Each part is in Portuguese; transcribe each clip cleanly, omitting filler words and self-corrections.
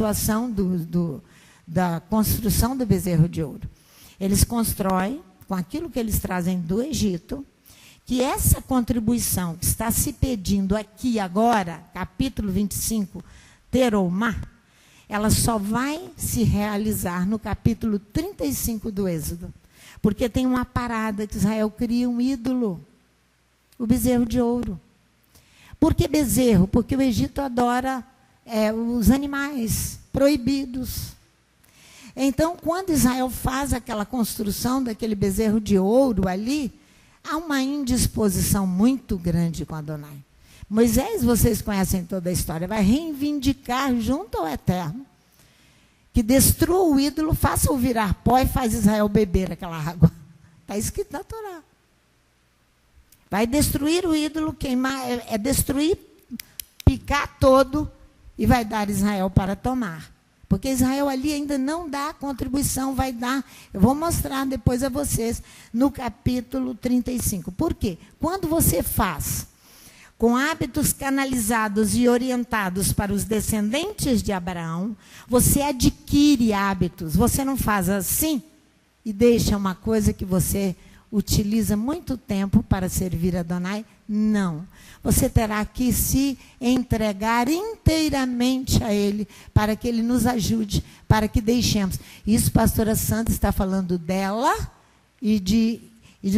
situação da construção do bezerro de ouro. Eles constroem com aquilo que eles trazem do Egito, que essa contribuição que está se pedindo aqui agora, capítulo 25, Teromá, ela só vai se realizar no capítulo 35 do Êxodo. Porque tem uma parada que Israel cria um ídolo, o bezerro de ouro. Por que bezerro? Porque o Egito adora os animais proibidos. Então, quando Israel faz aquela construção daquele bezerro de ouro ali, há uma indisposição muito grande com Adonai. Moisés, vocês conhecem toda a história, vai reivindicar junto ao Eterno que destrua o ídolo, faça-o virar pó e faz Israel beber aquela água. Está escrito na Torá. Vai destruir o ídolo, queimar, destruir, picar todo e vai dar Israel para tomar. Porque Israel ali ainda não dá a contribuição, vai dar, eu vou mostrar depois a vocês, no capítulo 35. Por quê? Quando você faz com hábitos canalizados e orientados para os descendentes de Abraão, você adquire hábitos. Você não faz assim e deixa uma coisa que você utiliza muito tempo para servir a Adonai? Não. Você terá que se entregar inteiramente a Ele, para que Ele nos ajude, para que deixemos. Isso, pastora Sandra está falando dela e de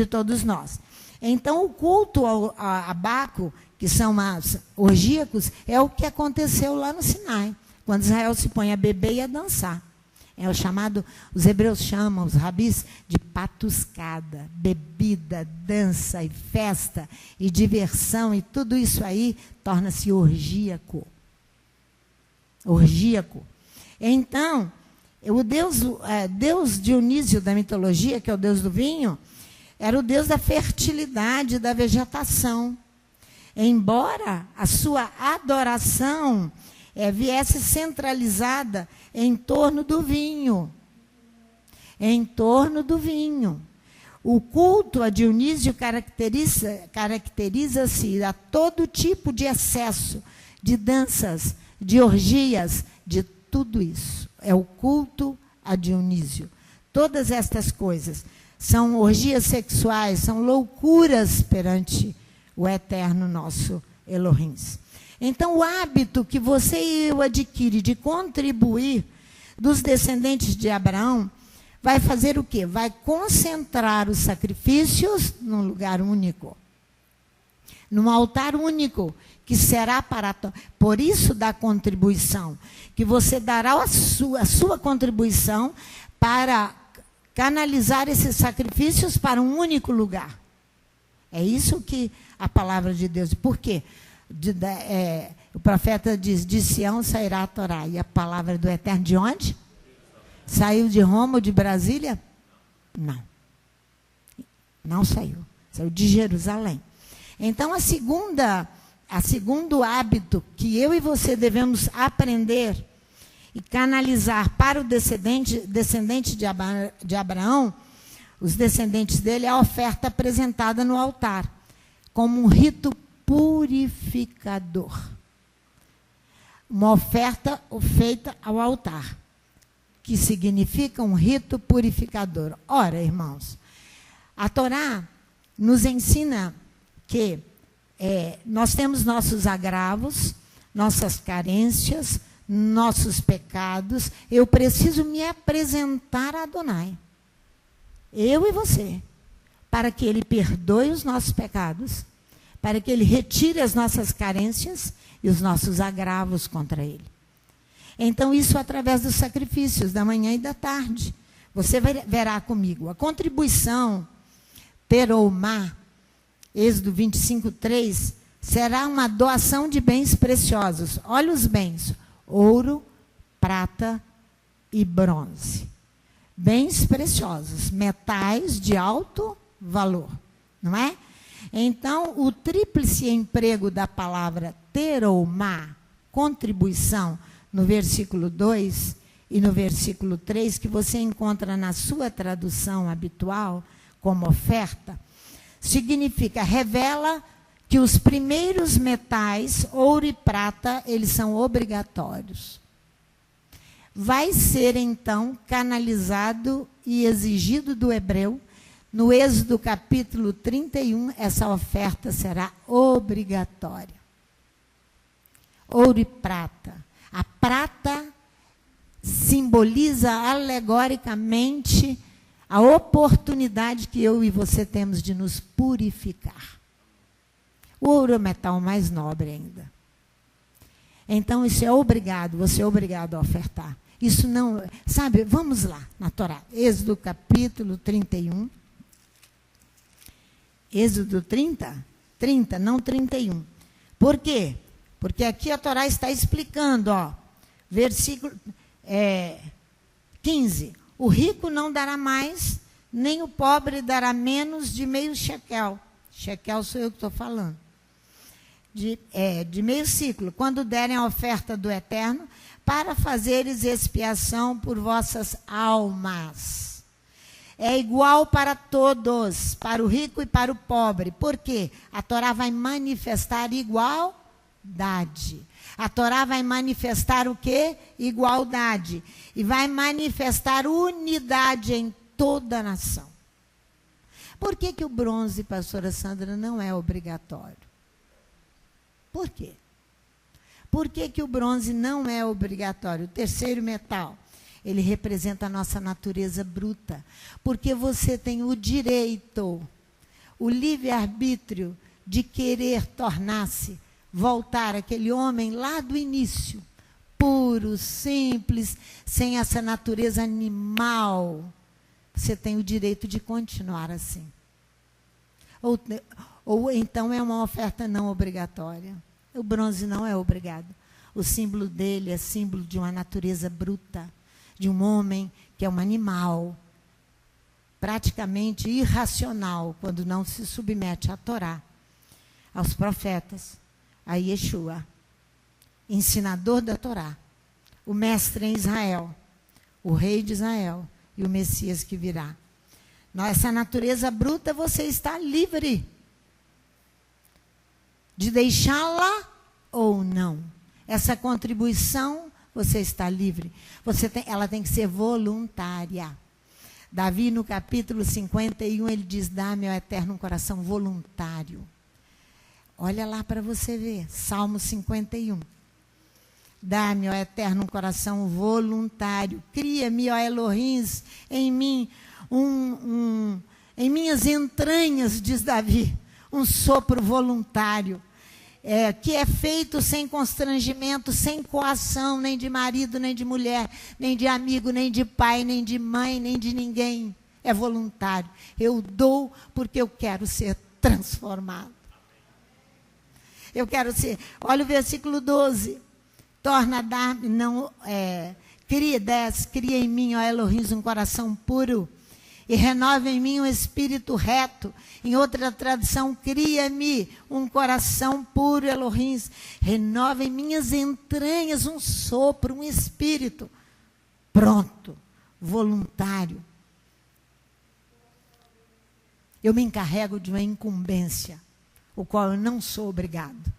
todos nós. Então, o culto a Abaco, que são os orgíacos, é o que aconteceu lá no Sinai, quando Israel se põe a beber e a dançar. É o chamado, os hebreus chamam, os rabis, de patuscada, bebida, dança e festa e diversão, e tudo isso aí torna-se orgíaco. Orgíaco. Então, o Deus Dionísio da mitologia, que é o deus do vinho, era o deus da fertilidade, da vegetação. Embora a sua adoração viesse centralizada em torno do vinho. Em torno do vinho. O culto a Dionísio caracteriza-se a todo tipo de excesso, de danças, de orgias, de tudo isso. É o culto a Dionísio. Todas estas coisas são orgias sexuais, são loucuras perante o eterno nosso Elohim. Então, o hábito que você e eu adquire de contribuir dos descendentes de Abraão vai fazer o quê? Vai concentrar os sacrifícios num lugar único, num altar único, que será para... Por isso da contribuição, que você dará a sua contribuição para canalizar esses sacrifícios para um único lugar. É isso que a palavra de Deus... Por quê? O profeta diz, de Sião sairá a Torá. E a palavra do Eterno de onde? Saiu de Roma ou de Brasília? Não. Não saiu. Saiu de Jerusalém. Então, a segundo hábito que eu e você devemos aprender e canalizar para o descendente de Abraão, os descendentes dele, é a oferta apresentada no altar, como um rito purificador. Uma oferta feita ao altar, que significa um rito purificador. Ora, irmãos, a Torá nos ensina que nós temos nossos agravos, nossas carências, nossos pecados. Eu preciso me apresentar a Adonai, eu e você, para que Ele perdoe os nossos pecados, para que Ele retire as nossas carências e os nossos agravos contra Ele. Então, isso através dos sacrifícios da manhã e da tarde. Você verá comigo. A contribuição, Teromá, Êxodo 25:3, será uma doação de bens preciosos. Olha os bens: ouro, prata e bronze. Bens preciosos, metais de alto valor, não é? Então, o tríplice emprego da palavra teromá, contribuição, no versículo 2 e no versículo 3, que você encontra na sua tradução habitual como oferta, significa, revela que os primeiros metais, ouro e prata, eles são obrigatórios. vai ser então canalizado e exigido do hebreu. No Êxodo capítulo 31, essa oferta será obrigatória. Ouro e prata. A prata simboliza alegoricamente a oportunidade que eu e você temos de nos purificar. O ouro é o metal mais nobre ainda. Então, isso é obrigado, você é obrigado a ofertar. Isso não, sabe, vamos lá, na Torá. Êxodo capítulo 31. Êxodo 30? 30, não 31. Por quê? Porque aqui a Torá está explicando, ó, versículo 15. O rico não dará mais, nem o pobre dará menos de meio shekel. Shekel sou eu que estou falando. De meio ciclo, quando derem a oferta do Eterno, para fazeres expiação por vossas almas. É igual para todos, para o rico e para o pobre. Por quê? A Torá vai manifestar igualdade. A Torá vai manifestar o quê? Igualdade. E vai manifestar unidade em toda a nação. Por que que o bronze, pastora Sandra, não é obrigatório? Por quê? Por que que o bronze não é obrigatório? O terceiro metal, ele representa a nossa natureza bruta. Porque você tem o direito, o livre-arbítrio de querer tornar-se, voltar aquele homem lá do início, puro, simples, sem essa natureza animal. Você tem o direito de continuar assim. Ou então é uma oferta não obrigatória. O bronze não é obrigado. O símbolo dele é símbolo de uma natureza bruta, de um homem que é um animal, praticamente irracional, quando não se submete à Torá, aos profetas, a Yeshua, ensinador da Torá, o mestre em Israel, o rei de Israel e o Messias que virá. Essa natureza bruta, você está livre de deixá-la ou não. Essa contribuição, você está livre. Ela tem que ser voluntária. Davi, no capítulo 51, ele diz, dá-me, ó Eterno, um coração voluntário. Olha lá para você ver, Salmo 51. Dá-me, ó Eterno, um coração voluntário. Cria-me, ó Elohim, em mim, em minhas entranhas, diz Davi, um sopro voluntário, que é feito sem constrangimento, sem coação, nem de marido, nem de mulher, nem de amigo, nem de pai, nem de mãe, nem de ninguém. É voluntário. Eu dou porque eu quero ser transformado. Eu quero ser... Olha o versículo 12. Torna a dar-me, cria em mim, ó Elohim, um coração puro, e renova em mim um espírito reto. Em outra tradução, cria-me um coração puro, Elohim. Renova em minhas entranhas um sopro, um espírito. Pronto, voluntário. Eu me encarrego de uma incumbência, o qual eu não sou obrigado.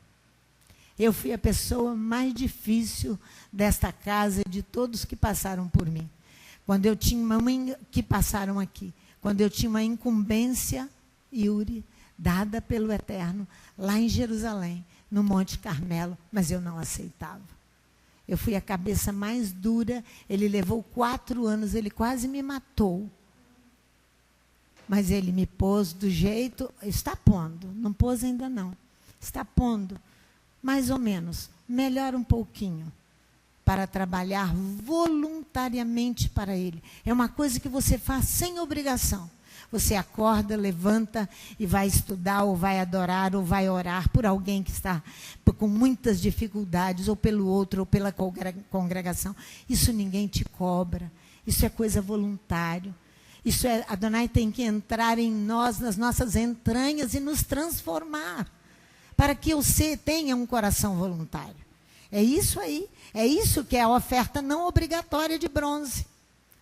Eu fui a pessoa mais difícil desta casa e de todos que passaram por mim. Quando eu tinha que passaram aqui, quando eu tinha uma incumbência, Yuri, dada pelo Eterno, lá em Jerusalém, no Monte Carmelo, mas eu não aceitava. Eu fui a cabeça mais dura, ele levou 4 anos, ele quase me matou. Mas ele me pôs do jeito, está pondo, não pôs ainda não, está pondo, mais ou menos, melhor um pouquinho, para trabalhar voluntariamente para ele. É uma coisa que você faz sem obrigação. Você acorda, levanta e vai estudar, ou vai adorar, ou vai orar por alguém que está com muitas dificuldades, ou pelo outro, ou pela congregação. Isso ninguém te cobra. Isso é coisa voluntária. Isso é, Adonai tem que entrar em nós, nas nossas entranhas e nos transformar, para que você tenha um coração voluntário. É isso aí. É isso que é a oferta não obrigatória de bronze.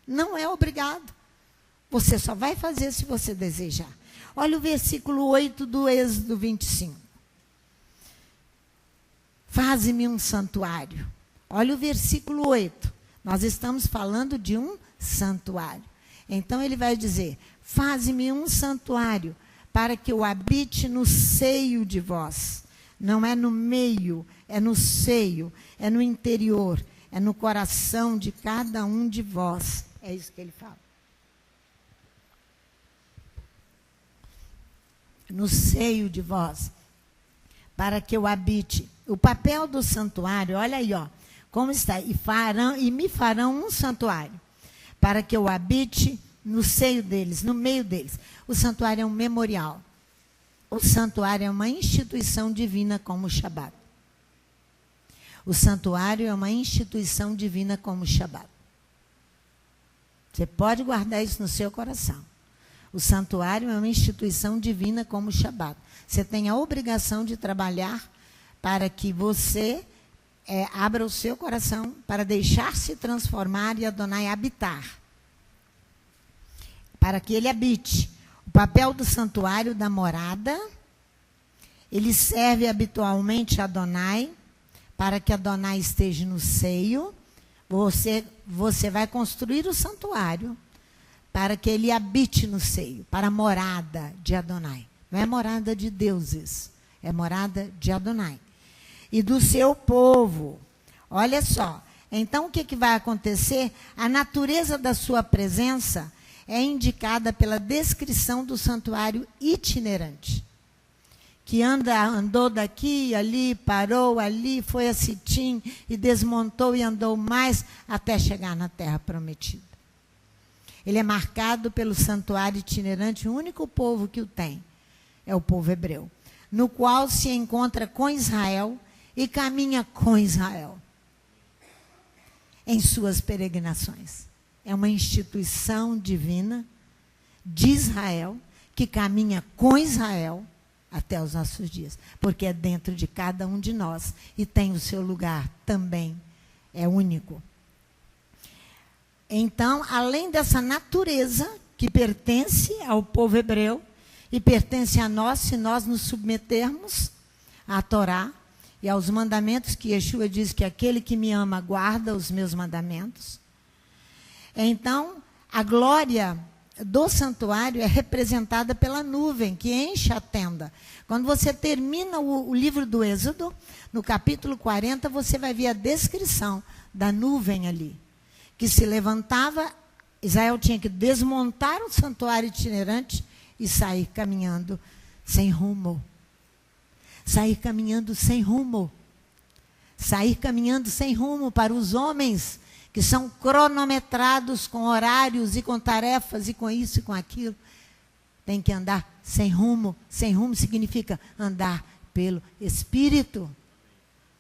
Não é obrigado. Você só vai fazer se você desejar. Olha o versículo 8 do Êxodo 25. Faze-me um santuário. Olha o versículo 8. Nós estamos falando de um santuário. Então ele vai dizer: faze-me um santuário para que eu habite no seio de vós. Não é no meio, é no seio, é no interior, é no coração de cada um de vós. É isso que ele fala. No seio de vós, para que eu habite. O papel do santuário, olha aí, ó, como está. E me farão um santuário, para que eu habite no seio deles, no meio deles. O santuário é um memorial. O santuário é uma instituição divina como o Shabat. O santuário é uma instituição divina como o Shabat. Você pode guardar isso no seu coração. O santuário é uma instituição divina como o Shabat. Você tem a obrigação de trabalhar para que você abra o seu coração para deixar-se transformar e Adonai habitar. Para que ele habite. O papel do santuário, da morada, ele serve habitualmente a Adonai, para que Adonai esteja no seio. Você vai construir o santuário para que ele habite no seio, para a morada de Adonai. Não é morada de deuses, é morada de Adonai. E do seu povo. Olha só, então o que vai acontecer? A natureza da sua presença é indicada pela descrição do santuário itinerante, que andou daqui, ali, parou, ali, foi a Sitim e desmontou e andou mais até chegar na terra prometida. Ele é marcado pelo santuário itinerante, o único povo que o tem é o povo hebreu, no qual se encontra com Israel e caminha com Israel em suas peregrinações. É uma instituição divina de Israel que caminha com Israel até os nossos dias, porque é dentro de cada um de nós e tem o seu lugar também, é único. Então, além dessa natureza que pertence ao povo hebreu e pertence a nós, se nós nos submetermos à Torá e aos mandamentos, que Yeshua diz que aquele que me ama guarda os meus mandamentos. Então, a glória do santuário é representada pela nuvem que enche a tenda. Quando você termina o livro do Êxodo, no capítulo 40, você vai ver a descrição da nuvem ali, que se levantava. Israel tinha que desmontar o santuário itinerante e sair caminhando sem rumo. Sair caminhando sem rumo. Sair caminhando sem rumo para os homens que são cronometrados com horários e com tarefas e com isso e com aquilo. Tem que andar sem rumo. Sem rumo significa andar pelo Espírito.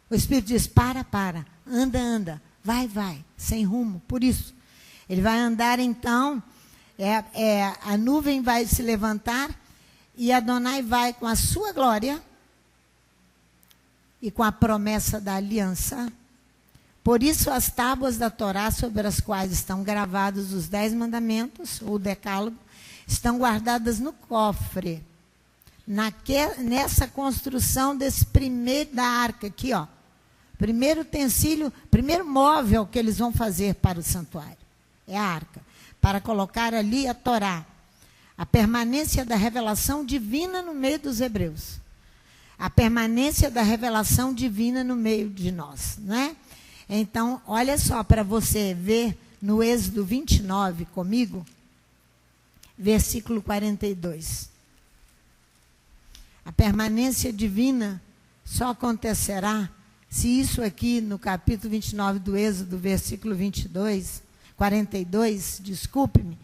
O Espírito diz: para, anda, vai, sem rumo. Por isso, ele vai andar então, a nuvem vai se levantar e Adonai vai com a sua glória e com a promessa da aliança. Por isso, as tábuas da Torá, sobre as quais estão gravados os 10 mandamentos, ou o decálogo, estão guardadas no cofre. Nessa construção da arca aqui, ó. Primeiro utensílio, primeiro móvel que eles vão fazer para o santuário. É a arca. Para colocar ali a Torá. A permanência da revelação divina no meio dos hebreus. A permanência da revelação divina no meio de nós, não é? Então, olha só, para você ver no Êxodo 29 comigo, versículo 42. A permanência divina só acontecerá se isso aqui no capítulo 29 do Êxodo, versículo 42, desculpe-me,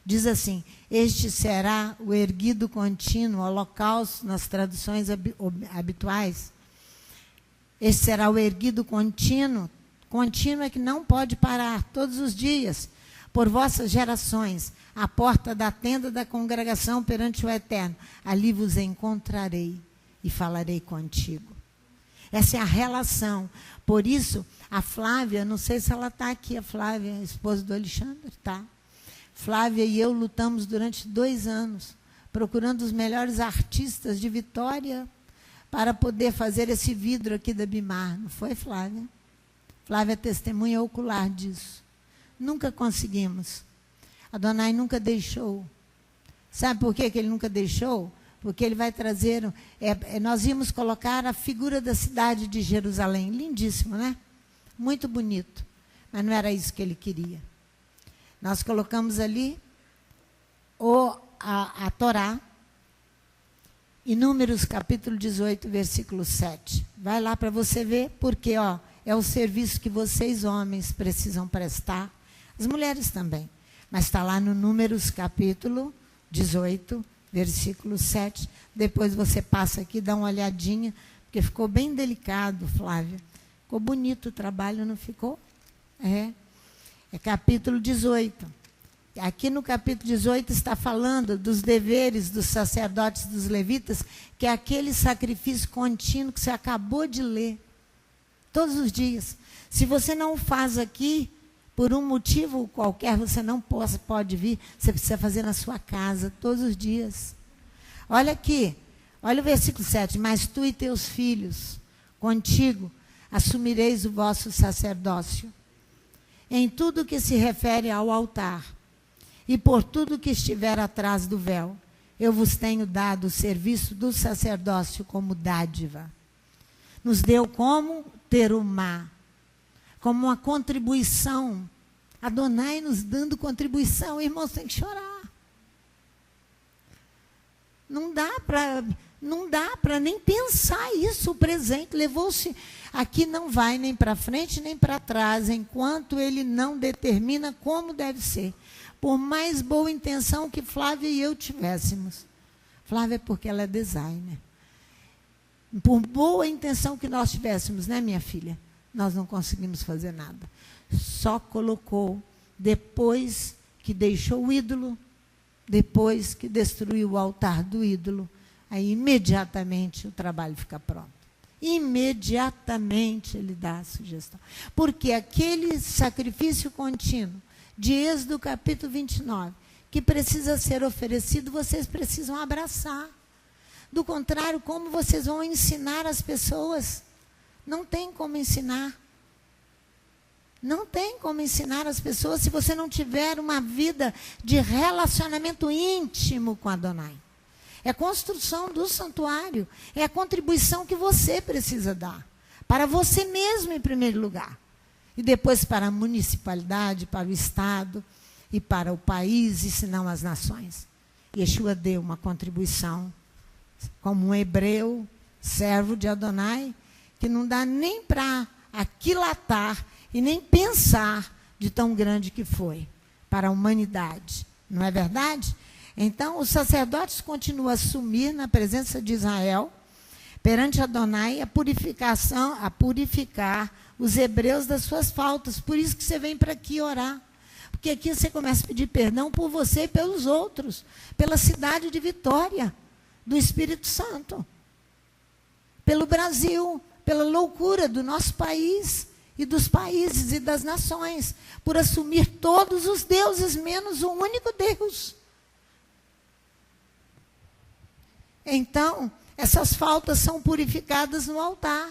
diz assim: este será o erguido contínuo, holocausto nas traduções habituais. Este será o erguido contínuo. Contínuo é que não pode parar, todos os dias, por vossas gerações, à porta da tenda da congregação perante o Eterno. Ali vos encontrarei e falarei contigo. Essa é a relação. Por isso, a Flávia, não sei se ela está aqui, a Flávia, a esposa do Alexandre, tá? Flávia e eu lutamos durante 2 anos, procurando os melhores artistas de Vitória para poder fazer esse vidro aqui da Bimar. Não foi, Flávia? Flávia é testemunha ocular disso. Nunca conseguimos. Adonai nunca deixou. Sabe por que ele nunca deixou? Porque ele vai trazer... nós íamos colocar a figura da cidade de Jerusalém. Lindíssimo, né? Muito bonito. Mas não era isso que ele queria. Nós colocamos ali a Torá, em Números capítulo 18, versículo 7. Vai lá para você ver, porque é o serviço que vocês, homens, precisam prestar. As mulheres também. Mas está lá no Números capítulo 18, versículo 7. Depois você passa aqui, dá uma olhadinha, porque ficou bem delicado, Flávia. Ficou bonito o trabalho, não ficou? É capítulo 18. Aqui no capítulo 18 está falando dos deveres dos sacerdotes, dos levitas, que é aquele sacrifício contínuo que você acabou de ler. Todos os dias. Se você não o faz aqui, por um motivo qualquer, você não pode vir, você precisa fazer na sua casa, todos os dias. Olha aqui, olha o versículo 7. Mas tu e teus filhos, contigo, assumireis o vosso sacerdócio, em tudo que se refere ao altar, e por tudo que estiver atrás do véu, eu vos tenho dado o serviço do sacerdócio como dádiva. Nos deu como terumá, como uma contribuição. Adonai nos dando contribuição, irmãos, tem que chorar. Não dá para nem pensar isso, o presente levou-se, aqui não vai nem para frente nem para trás, enquanto ele não determina como deve ser. Por mais boa intenção que Flávia e eu tivéssemos. Flávia, porque ela é designer. Por boa intenção que nós tivéssemos, né, minha filha? Nós não conseguimos fazer nada. Só colocou, depois que deixou o ídolo, depois que destruiu o altar do ídolo, aí imediatamente o trabalho fica pronto. Imediatamente ele dá a sugestão. Porque aquele sacrifício contínuo, de Êxodo capítulo 29, que precisa ser oferecido, vocês precisam abraçar. Do contrário, como vocês vão ensinar as pessoas? Não tem como ensinar. Não tem como ensinar as pessoas se você não tiver uma vida de relacionamento íntimo com Adonai. É a construção do santuário, é a contribuição que você precisa dar. Para você mesmo, em primeiro lugar. E depois para a municipalidade, para o Estado e para o país, e se não as nações. Yeshua deu uma contribuição como um hebreu, servo de Adonai, que não dá nem para aquilatar e nem pensar de tão grande que foi para a humanidade. Não é verdade? Então, os sacerdotes continuam a assumir na presença de Israel, perante Adonai, a purificar os hebreus das suas faltas. Por isso que você vem para aqui orar. Porque aqui você começa a pedir perdão por você e pelos outros, pela cidade de Vitória, do Espírito Santo, pelo Brasil, pela loucura do nosso país e dos países e das nações, por assumir todos os deuses, menos o único Deus. Então, essas faltas são purificadas no altar.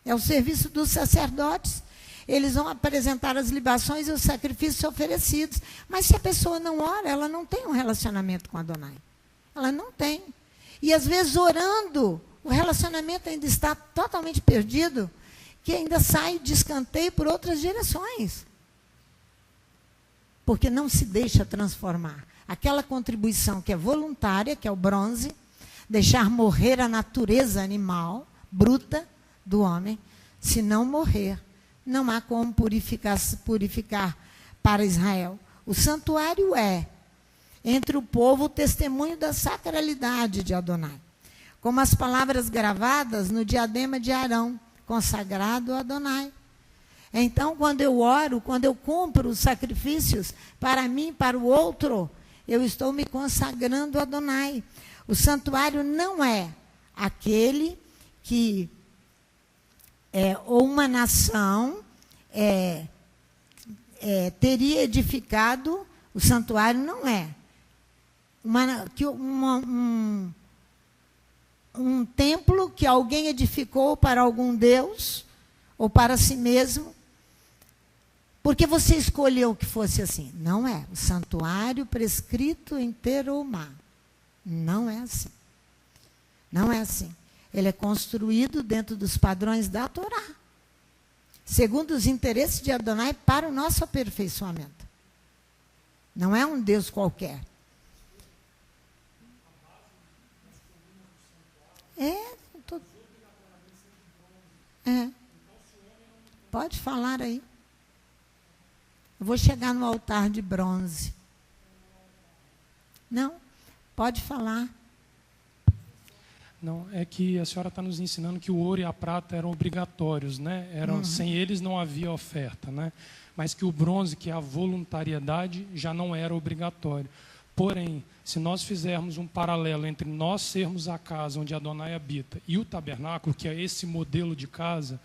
É o serviço dos sacerdotes. Eles vão apresentar as libações e os sacrifícios oferecidos. Mas se a pessoa não ora, ela não tem um relacionamento com Adonai. Ela não tem. E às vezes orando, o relacionamento ainda está totalmente perdido, que ainda sai de escanteio por outras direções. Porque não se deixa transformar. Aquela contribuição que é voluntária, que é o bronze, deixar morrer a natureza animal, bruta, do homem, se não morrer, não há como purificar para Israel. O santuário é, entre o povo, o testemunho da sacralidade de Adonai. Como as palavras gravadas no diadema de Arão, consagrado a Adonai. Então, quando eu oro, quando eu cumpro os sacrifícios para mim e para o outro, eu estou me consagrando a Adonai. O santuário não é aquele que ou uma nação teria edificado, o santuário não é. Um templo que alguém edificou para algum deus, ou para si mesmo, Porque você escolheu que fosse assim. Não é. O santuário prescrito em Terumá. Não é assim. Não é assim. Ele é construído dentro dos padrões da Torá, segundo os interesses de Adonai para o nosso aperfeiçoamento. Não é um Deus qualquer. Pode falar aí. Eu vou chegar no altar de bronze. Não, pode falar. Não, é que a senhora está nos ensinando que o ouro e a prata eram obrigatórios, né? Sem eles não havia oferta, né? Mas que o bronze, que é a voluntariedade, já não era obrigatório. Porém, se nós fizermos um paralelo entre nós sermos a casa onde Adonai habita e o tabernáculo, que é esse modelo de casa,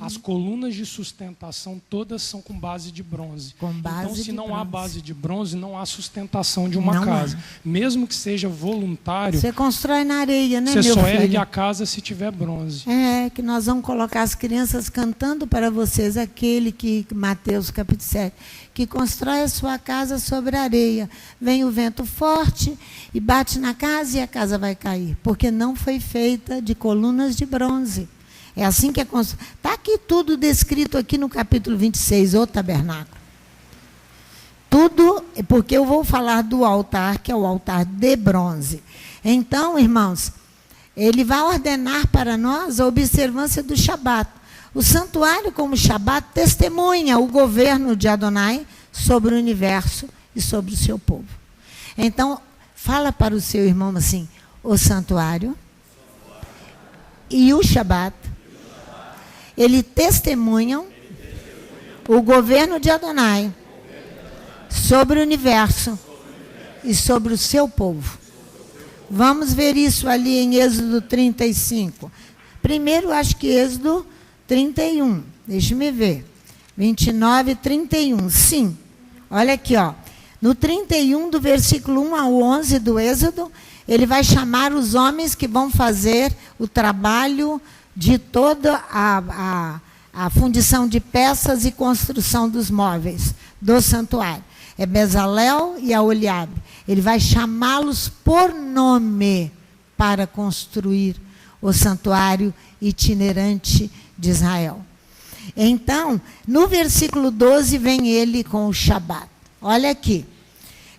as colunas de sustentação todas são com base de bronze. Então, se não há base de bronze, não há sustentação de uma casa. Mesmo que seja voluntário... Você constrói na areia, né, meu filho? Você só ergue a casa se tiver bronze. É, que nós vamos colocar as crianças cantando para vocês, aquele que, Mateus capítulo 7, que constrói a sua casa sobre a areia. Vem o vento forte e bate na casa e a casa vai cair, porque não foi feita de colunas de bronze. É assim que é construído. Está aqui tudo descrito aqui no capítulo 26, o tabernáculo. Tudo, porque eu vou falar do altar, que é o altar de bronze. Então, irmãos, ele vai ordenar para nós a observância do Shabat. O santuário, como Shabat, testemunha o governo de Adonai sobre o universo e sobre o seu povo. Então, fala para o seu irmão assim, o santuário e o Shabat, ele testemunham o governo de Adonai sobre o universo e sobre o seu povo. Vamos ver isso ali em Êxodo 35. Primeiro, acho que Êxodo 31. Deixa-me ver. 29 e 31. Sim. Olha aqui, ó. No 31, do versículo 1 ao 11 do Êxodo, ele vai chamar os homens que vão fazer o trabalho de toda a fundição de peças e construção dos móveis do santuário. É Bezalel e Aholiabe. Ele vai chamá-los por nome para construir o santuário itinerante de Israel. Então, no versículo 12, vem ele com o Shabat. Olha aqui.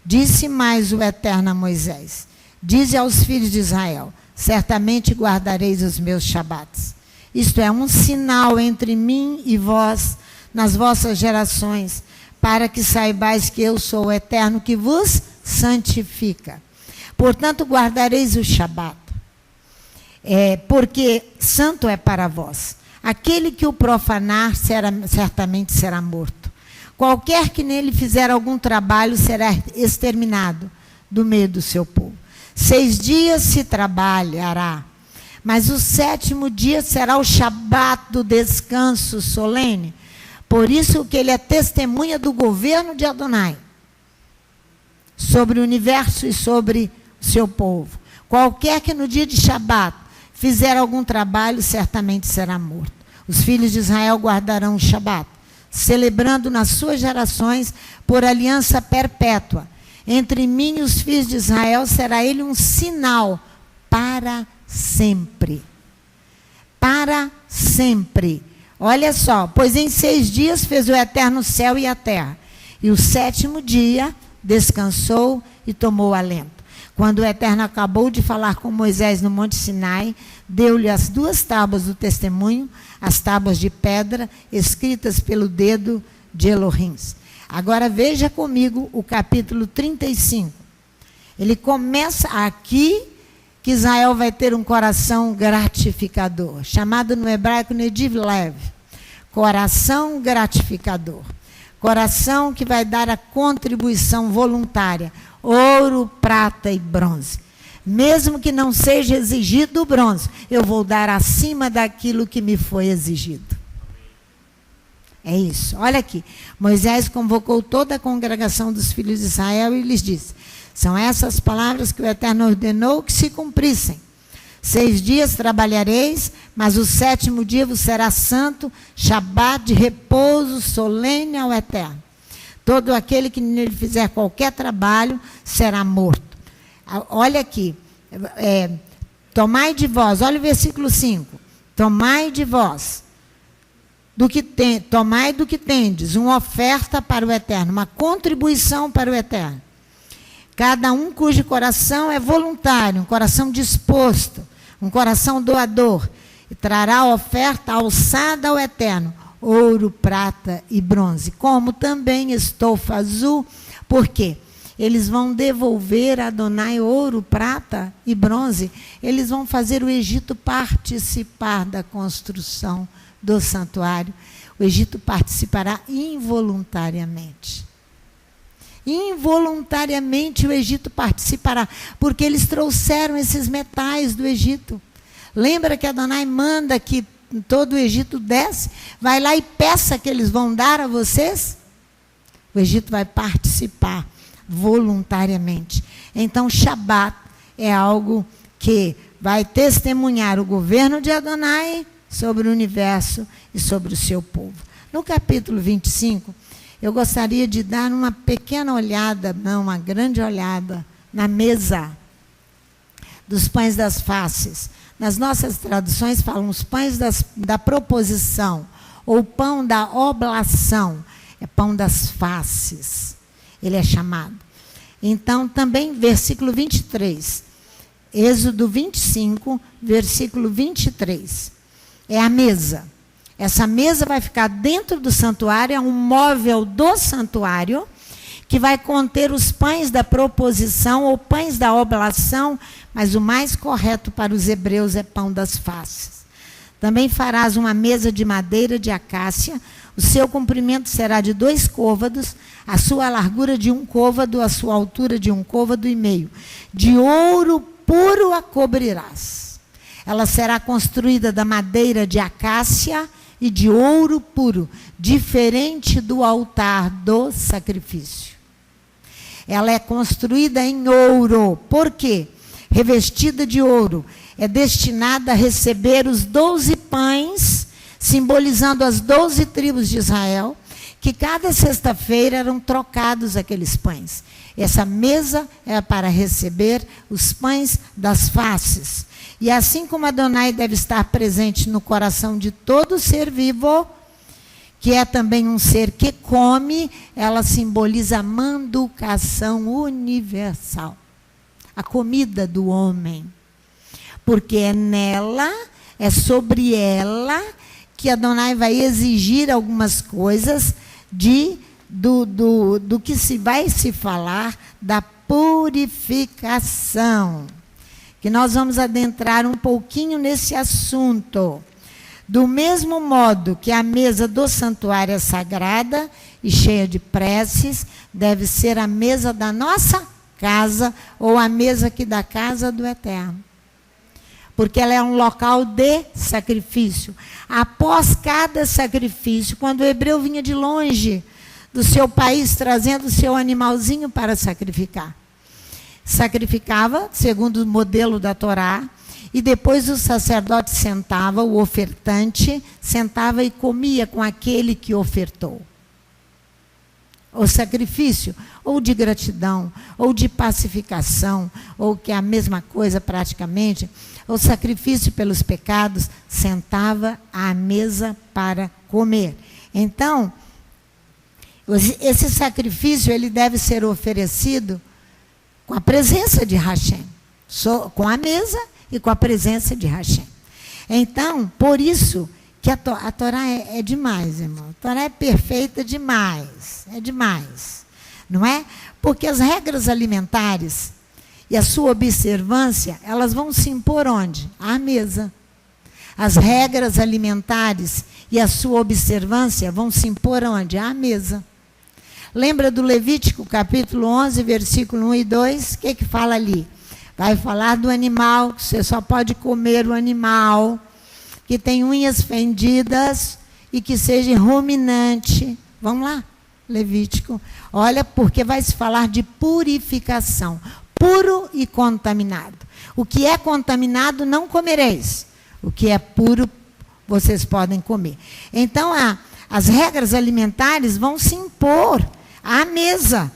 Disse mais o Eterno a Moisés: dize aos filhos de Israel: certamente guardareis os meus Shabats. Isto é um sinal entre mim e vós, nas vossas gerações, para que saibais que eu sou o Eterno que vos santifica. Portanto, guardareis o Shabat, porque santo é para vós. Aquele que o profanar certamente será morto. Qualquer que nele fizer algum trabalho será exterminado do meio do seu povo. 6 dias se trabalhará, mas o 7º dia será o Shabat do descanso solene. Por isso que ele é testemunha do governo de Adonai sobre o universo e sobre o seu povo. Qualquer que no dia de Shabat fizer algum trabalho, certamente será morto. Os filhos de Israel guardarão o Shabat, celebrando nas suas gerações por aliança perpétua. Entre mim e os filhos de Israel será ele um sinal para sempre. Para sempre. Olha só, pois em 6 dias fez o Eterno o céu e a terra, e o 7º dia descansou e tomou alento. Quando o Eterno acabou de falar com Moisés no Monte Sinai, deu-lhe as 2 tábuas do testemunho, as tábuas de pedra, escritas pelo dedo de Elohim. Agora veja comigo o capítulo 35. Ele começa aqui, que Israel vai ter um coração gratificador, chamado no hebraico Nediv Lev, coração gratificador, coração que vai dar a contribuição voluntária, ouro, prata e bronze. Mesmo que não seja exigido o bronze, eu vou dar acima daquilo que me foi exigido. É isso. Olha aqui. Moisés convocou toda a congregação dos filhos de Israel e lhes disse: são essas palavras que o Eterno ordenou que se cumprissem. 6 dias trabalhareis, mas o 7º dia vos será santo, Shabat de repouso solene ao Eterno. Todo aquele que nele fizer qualquer trabalho será morto. Olha aqui, tomai de vós, olha o versículo 5. Tomai de vós, tomai do que tendes, uma oferta para o Eterno, uma contribuição para o Eterno. Cada um cujo coração é voluntário, um coração disposto, um coração doador, e trará a oferta alçada ao Eterno, ouro, prata e bronze, como também estofa azul, porque eles vão devolver a Adonai ouro, prata e bronze, eles vão fazer o Egito participar da construção do santuário. O Egito participará involuntariamente. Involuntariamente o Egito participará, porque eles trouxeram esses metais do Egito. Lembra que Adonai manda que todo o Egito desce, vai lá e peça que eles vão dar a vocês? O Egito vai participar voluntariamente. Então, Shabat é algo que vai testemunhar o governo de Adonai sobre o universo e sobre o seu povo. No capítulo 25, eu gostaria de dar uma pequena olhada, não, uma grande olhada, na mesa dos pães das faces. Nas nossas traduções falam os pães da proposição, ou pão da oblação, é pão das faces, ele é chamado. Então, também, versículo 23, Êxodo 25, versículo 23, é a mesa. Essa mesa vai ficar dentro do santuário, é um móvel do santuário, que vai conter os pães da proposição ou pães da oblação, mas o mais correto para os hebreus é pão das faces. Também farás uma mesa de madeira de acácia, o seu comprimento será de 2 côvados, a sua largura de 1 côvado, a sua altura de 1 côvado e meio. De ouro puro a cobrirás. Ela será construída da madeira de acácia e de ouro puro, diferente do altar do sacrifício. Ela é construída em ouro. Por quê? Revestida de ouro. É destinada a receber os 12 pães, simbolizando as 12 tribos de Israel, que cada sexta-feira eram trocados aqueles pães. Essa mesa é para receber os pães das faces. E assim como Adonai deve estar presente no coração de todo ser vivo, que é também um ser que come, ela simboliza a manducação universal. A comida do homem. Porque é nela, é sobre ela, que Adonai vai exigir algumas coisas do que vai se falar da purificação. Que nós vamos adentrar um pouquinho nesse assunto. Do mesmo modo que a mesa do santuário é sagrada e cheia de preces, deve ser a mesa da nossa casa ou a mesa aqui da casa do Eterno. Porque ela é um local de sacrifício. Após cada sacrifício, quando o hebreu vinha de longe do seu país, trazendo o seu animalzinho para sacrificar. Sacrificava, segundo o modelo da Torá, e depois o sacerdote sentava, o ofertante, sentava e comia com aquele que ofertou. O sacrifício, ou de gratidão, ou de pacificação, ou que é a mesma coisa praticamente, o sacrifício pelos pecados, sentava à mesa para comer. Então, esse sacrifício ele deve ser oferecido com a presença de Hashem, com a mesa e com a presença de Hashem. Então, por isso que a Torá é demais, irmão. A Torá é perfeita demais, é demais, não é? Porque as regras alimentares e a sua observância, elas vão se impor onde? À mesa. As regras alimentares e a sua observância vão se impor onde? À mesa. Lembra do Levítico, capítulo 11, versículo 1 e 2? O que fala ali? Vai falar do animal, que você só pode comer o animal que tem unhas fendidas e que seja ruminante. Vamos lá, Levítico. Olha, porque vai se falar de purificação. puro e contaminado. O que é contaminado não comereis. O que é puro vocês podem comer. Então, as regras alimentares vão se impor à mesa.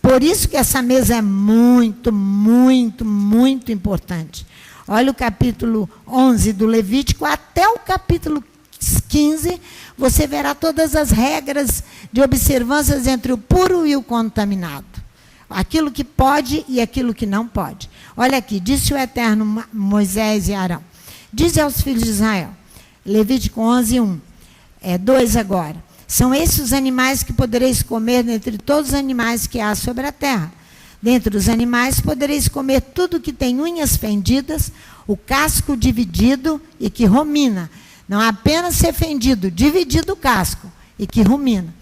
Por isso que essa mesa é muito, muito, muito importante. Olha o capítulo 11 do Levítico até o capítulo 15, você verá todas as regras de observâncias entre o puro e o contaminado. Aquilo que pode e aquilo que não pode. Olha aqui, disse o Eterno Moisés e Arão. Dize aos filhos de Israel, Levítico 11, 1. 2 agora. São esses os animais que podereis comer dentre todos os animais que há sobre a terra. Dentre os animais podereis comer tudo que tem unhas fendidas, o casco dividido e que rumina. Não apenas ser fendido, dividido o casco e que rumina.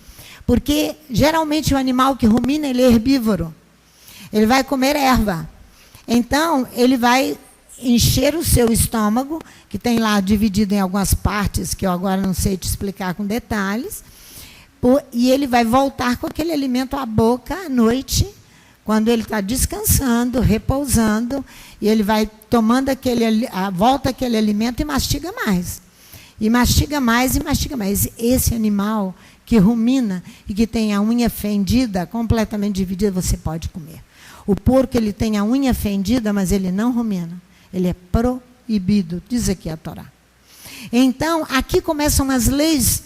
Porque geralmente o animal que rumina, ele é herbívoro. Ele vai comer erva. Então, ele vai encher o seu estômago, que tem lá dividido em algumas partes, que eu agora não sei te explicar com detalhes, e ele vai voltar com aquele alimento à boca à noite, quando ele está descansando, repousando, e ele vai tomando volta aquele alimento e mastiga mais. E mastiga mais e mastiga mais. Esse animal que rumina e que tem a unha fendida, completamente dividida, você pode comer. O porco, ele tem a unha fendida, mas ele não rumina. Ele é proibido, diz aqui a Torá. Então, aqui começam as leis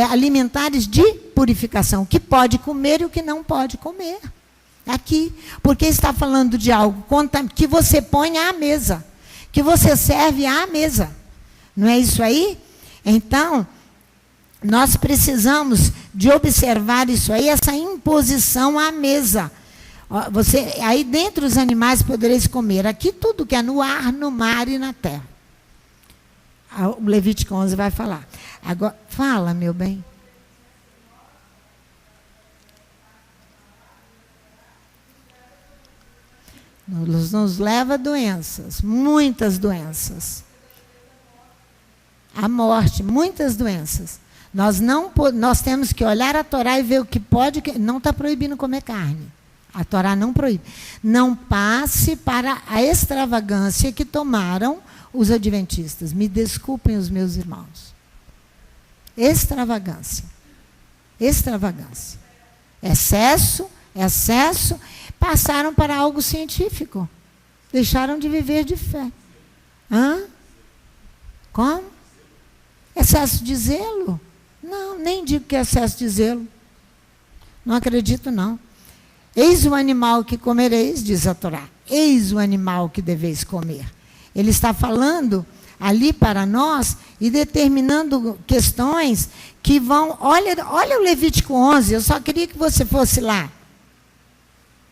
alimentares de purificação. O que pode comer e o que não pode comer. Aqui. Porque está falando de algo que você põe à mesa. Que você serve à mesa. Não é isso aí? Então, nós precisamos de observar isso aí, essa imposição à mesa. Aí dentro dos animais podereis comer aqui tudo que é no ar, no mar e na terra. O Levítico 11 vai falar. Agora, fala, meu bem. Nos leva a doenças, muitas doenças. A morte, muitas doenças. Nós temos que olhar a Torá e ver o que pode, não está proibindo comer carne. A Torá não proíbe. Não passe para a extravagância que tomaram os adventistas. Me desculpem os meus irmãos. Extravagância. Extravagância. Excesso. Passaram para algo científico. Deixaram de viver de fé. Hã? Como? Excesso de zelo? Não, nem digo que é excesso de zelo. Não acredito, não. Eis o animal que comereis, diz a Torá. Eis o animal que deveis comer. Ele está falando ali para nós e determinando questões que vão... Olha o Levítico 11, eu só queria que você fosse lá.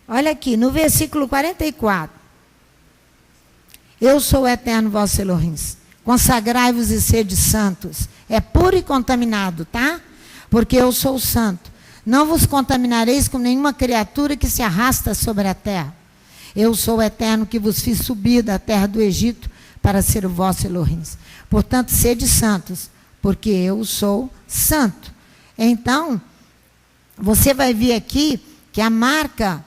Olha aqui, no versículo 44. Eu sou o eterno vosso Elohim. Consagrai-vos e sede santos. É puro e contaminado, tá? Porque eu sou santo. Não vos contaminareis com nenhuma criatura que se arrasta sobre a terra. Eu sou o eterno que vos fiz subir da terra do Egito para ser o vosso Elohim. Portanto, sede santos, porque eu sou santo. Então, você vai ver aqui que a marca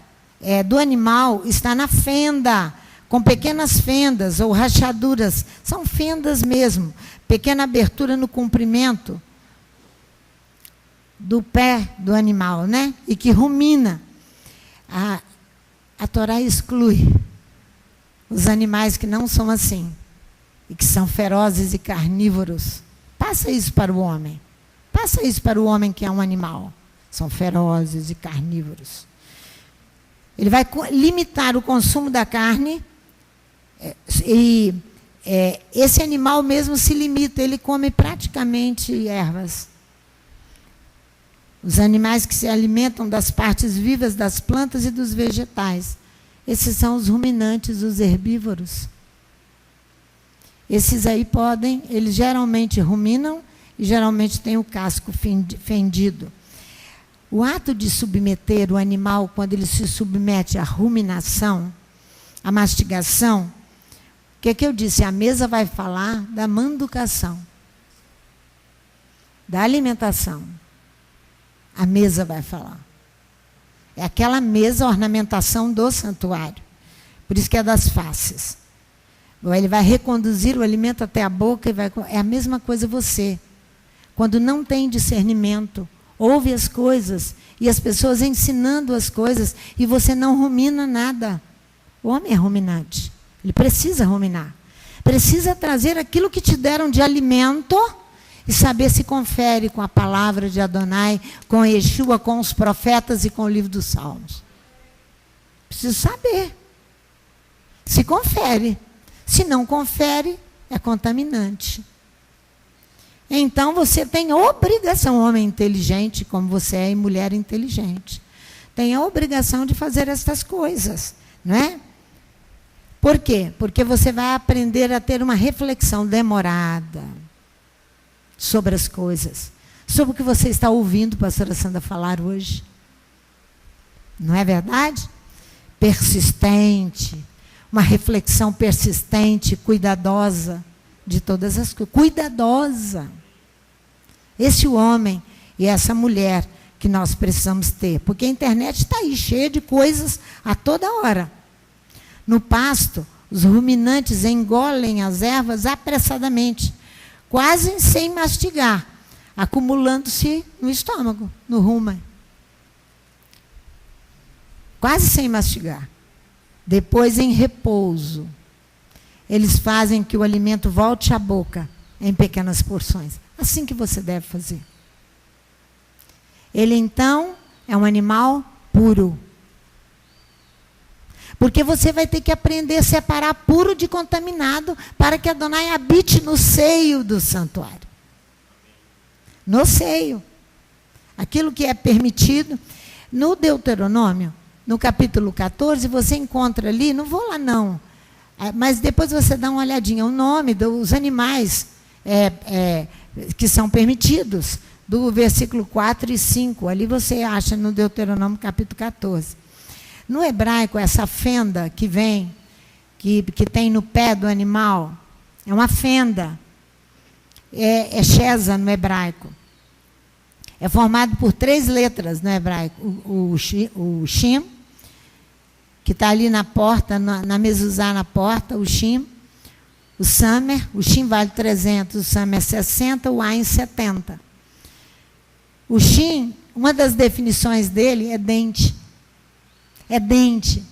do animal está na fenda, com pequenas fendas ou rachaduras. São fendas mesmo, pequena abertura no comprimento do pé do animal, né? E que rumina. A Torá exclui os animais que não são assim, e que são ferozes e carnívoros. Passa isso para o homem. Passa isso para o homem que é um animal. São ferozes e carnívoros. Ele vai limitar o consumo da carne, e esse animal mesmo se limita, ele come praticamente ervas. Os animais que se alimentam das partes vivas das plantas e dos vegetais. Esses são os ruminantes, os herbívoros. Esses aí eles geralmente ruminam e geralmente têm o casco fendido. O ato de submeter o animal, quando ele se submete à ruminação, à mastigação, o que eu disse? A mesa vai falar da manducação, da alimentação. A mesa vai falar. É aquela mesa, a ornamentação do santuário. Por isso que é das faces. Ele vai reconduzir o alimento até a boca e vai... É a mesma coisa você. Quando não tem discernimento, ouve as coisas e as pessoas ensinando as coisas e você não rumina nada. O homem é ruminante. Ele precisa ruminar. Precisa trazer aquilo que te deram de alimento e saber se confere com a palavra de Adonai, com Yeshua, com os profetas e com o livro dos Salmos. Precisa saber. Se confere. Se não confere, é contaminante. Então, você tem obrigação, homem inteligente, como você é, e mulher inteligente, tem a obrigação de fazer essas coisas, não é? Por quê? Porque você vai aprender a ter uma reflexão demorada sobre as coisas, sobre o que você está ouvindo a pastora Sandra falar hoje. Não é verdade? Persistente, uma reflexão persistente, cuidadosa de todas as coisas. Cuidadosa. Esse homem e essa mulher que nós precisamos ter. Porque a internet está aí, cheia de coisas a toda hora. No pasto, os ruminantes engolem as ervas apressadamente, quase sem mastigar, acumulando-se no estômago, no rumen. Quase sem mastigar. Depois, em repouso, eles fazem que o alimento volte à boca em pequenas porções. Assim que você deve fazer. Ele, então, é um animal puro. Porque você vai ter que aprender a separar puro de contaminado para que Adonai habite no seio do santuário. No seio. Aquilo que é permitido. No Deuteronômio, no capítulo 14, você encontra ali, não vou lá não, mas depois você dá uma olhadinha, o nome dos animais que são permitidos, do versículo 4 e 5, ali você acha no Deuteronômio capítulo 14. No hebraico, essa fenda que vem, que tem no pé do animal, é uma fenda, é sheza no hebraico. É formado por 3 letras no hebraico. O Shin, que está ali na porta, na mezuzá na porta, o Shin. O Samer, o Shin vale 300, o Samer 60, o Ain 70. O Shin, uma das definições dele é dente. É dente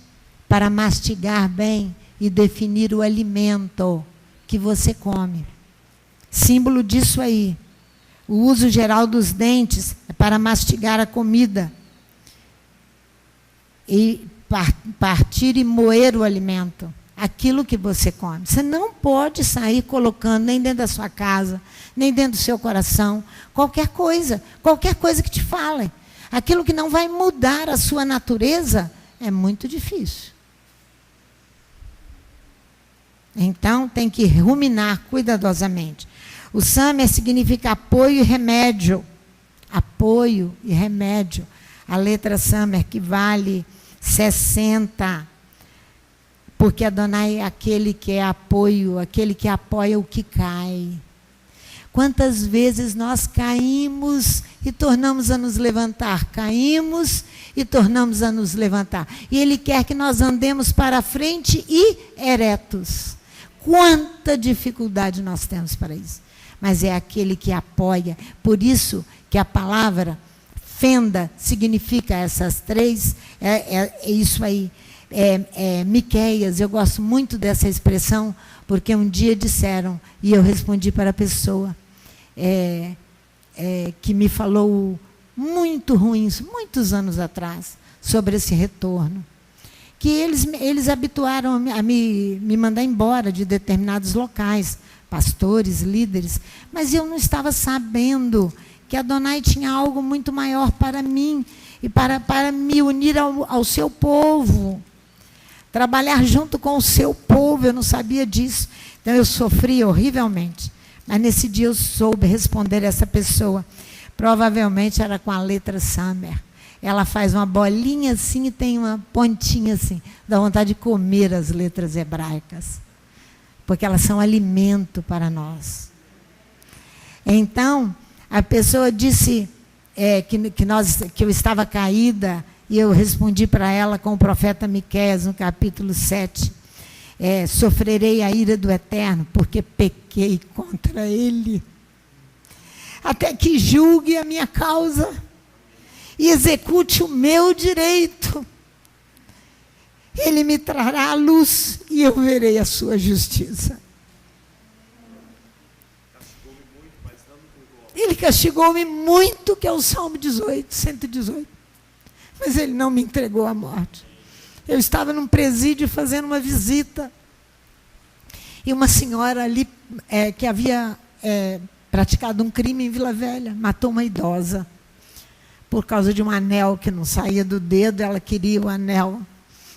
para mastigar bem e definir o alimento que você come. Símbolo disso aí. O uso geral dos dentes é para mastigar a comida e partir e moer o alimento, aquilo que você come. Você não pode sair colocando nem dentro da sua casa, nem dentro do seu coração, qualquer coisa que te falem. Aquilo que não vai mudar a sua natureza é muito difícil. Então, tem que ruminar cuidadosamente. O Samer significa apoio e remédio. Apoio e remédio. A letra Samer, que vale 60. Porque Adonai é aquele que é apoio, aquele que apoia o que cai. Quantas vezes nós caímos e tornamos a nos levantar? Caímos e tornamos a nos levantar. E Ele quer que nós andemos para frente e eretos. Quanta dificuldade nós temos para isso. Mas é aquele que apoia. Por isso que a palavra fenda significa essas 3, é isso aí. Miqueias, eu gosto muito dessa expressão, porque um dia disseram, e eu respondi para a pessoa que me falou muito ruins, muitos anos atrás, sobre esse retorno. Que eles habituaram a me mandar embora de determinados locais, pastores, líderes, mas eu não estava sabendo que Adonai tinha algo muito maior para mim e para me unir ao seu povo. Trabalhar junto com o seu povo, eu não sabia disso. Então eu sofri horrivelmente. Mas nesse dia eu soube responder essa pessoa. Provavelmente era com a letra Samer. Ela faz uma bolinha assim e tem uma pontinha assim. Dá vontade de comer as letras hebraicas. Porque elas são alimento para nós. Então, a pessoa disse que eu estava caída E eu respondi para ela com o profeta Miqueias, no capítulo 7. Sofrerei a ira do Eterno, porque pequei contra ele. Até que julgue a minha causa e execute o meu direito. Ele me trará a luz e eu verei a sua justiça. Ele castigou-me muito, que é o Salmo 118. Mas ele não me entregou à morte. Eu estava num presídio fazendo uma visita. E uma senhora ali, que havia praticado um crime em Vila Velha, matou uma idosa. Por causa de um anel que não saía do dedo, ela queria o anel.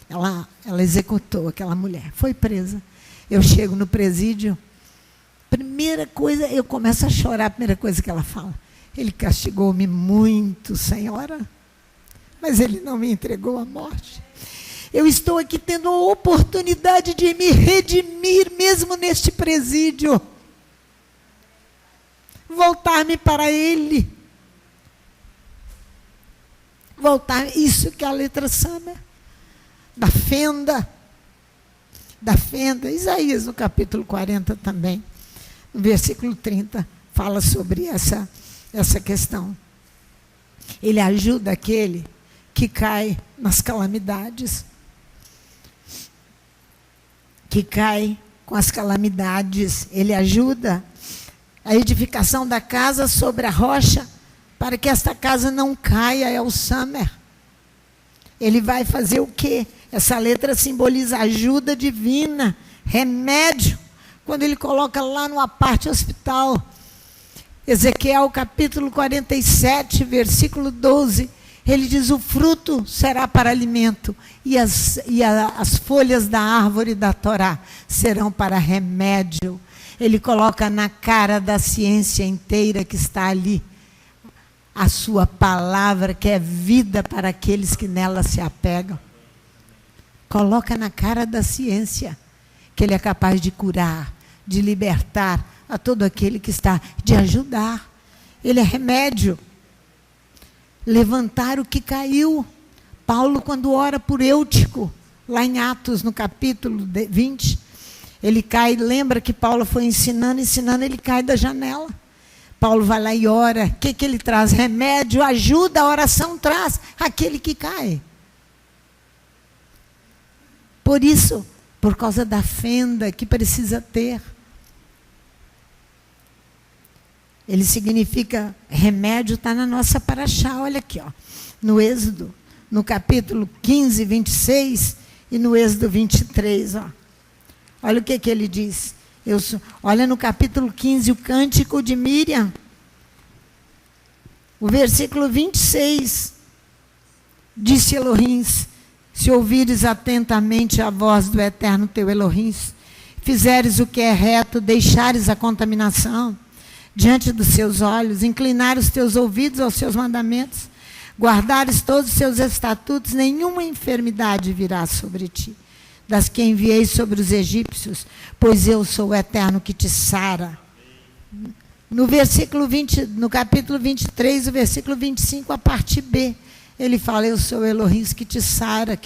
Ela executou aquela mulher. Foi presa. Eu chego no presídio. Primeira coisa, eu começo a chorar. A primeira coisa que ela fala: ele castigou-me muito, senhora, mas ele não me entregou à morte. Eu estou aqui tendo a oportunidade de me redimir, mesmo neste presídio. Voltar-me para ele. Voltar, isso que é a letra Sâmia. Da fenda. Isaías, no capítulo 40 também. No versículo 30, fala sobre essa questão. Ele ajuda aquele que cai nas calamidades. Que cai com as calamidades. Ele ajuda a edificação da casa sobre a rocha, para que esta casa não caia, é o Samer. Ele vai fazer o quê? Essa letra simboliza ajuda divina, remédio. Quando ele coloca lá no aparte hospital, Ezequiel capítulo 47, versículo 12, ele diz: o fruto será para alimento, e as folhas da árvore da Torá serão para remédio. Ele coloca na cara da ciência inteira que está ali a sua palavra, que é vida para aqueles que nela se apegam. Coloca na cara da ciência que ele é capaz de curar, de libertar a todo aquele que está, de ajudar. Ele é remédio. Levantar o que caiu. Paulo, quando ora por Eutico, lá em Atos, no capítulo 20, ele cai, lembra que Paulo foi ensinando, ele cai da janela. Paulo vai lá e ora. O que ele traz? Remédio, ajuda, a oração traz aquele que cai. Por isso, por causa da fenda que precisa ter. Ele significa remédio, está na nossa paraxá. Olha aqui, ó, no Êxodo, no capítulo 15, 26 e no Êxodo 23. Ó. Olha o que ele diz. Olha no capítulo 15, o cântico de Miriam. O versículo 26. Disse Elohim: se ouvires atentamente a voz do Eterno teu Elohim, fizeres o que é reto, deixares a contaminação diante dos seus olhos, inclinares os teus ouvidos aos seus mandamentos, guardares todos os seus estatutos, nenhuma enfermidade virá sobre ti, das que enviei sobre os egípcios, pois eu sou o Eterno que te sara. No versículo 20, no capítulo 23, o versículo 25, a parte B, ele fala: eu sou Elohim que te sara,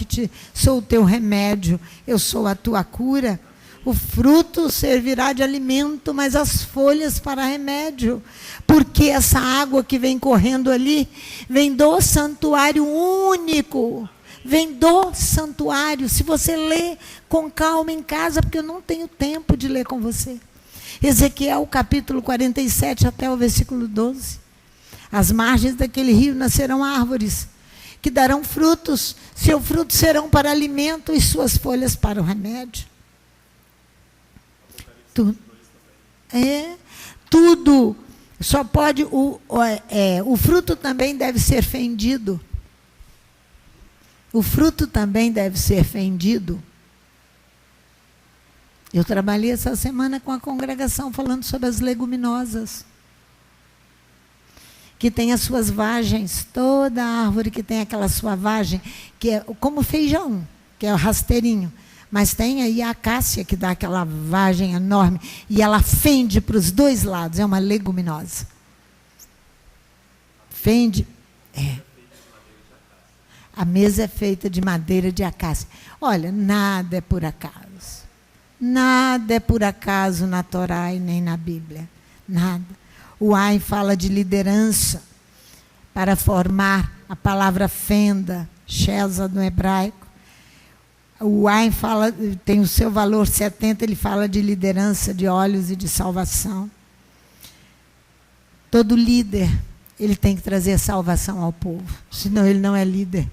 sou o teu remédio, eu sou a tua cura. O fruto servirá de alimento, mas as folhas para remédio. Porque essa água que vem correndo ali, vem do santuário único. Vem do santuário. Se você lê com calma em casa, porque eu não tenho tempo de ler com você. Ezequiel capítulo 47 até o versículo 12. As margens daquele rio nascerão árvores, que darão frutos. Seus frutos serão para alimento e suas folhas para o remédio. Tudo só pode, o fruto também deve ser fendido. O fruto também deve ser fendido. Eu trabalhei essa semana com a congregação falando sobre as leguminosas, que tem as suas vagens. Toda árvore que tem aquela sua vagem, que é como feijão, que é o rasteirinho. Mas tem aí a acácia, que dá aquela vagem enorme, e ela fende para os dois lados, é uma leguminosa. Fende. A mesa é feita de madeira de acácia. Olha, nada é por acaso. Nada é por acaso na Torá e nem na Bíblia. Nada. O Ain fala de liderança para formar a palavra fenda, Sheza no hebraico. O Ain fala, tem o seu valor 70, ele fala de liderança, de olhos e de salvação. Todo líder, ele tem que trazer salvação ao povo, senão ele não é líder.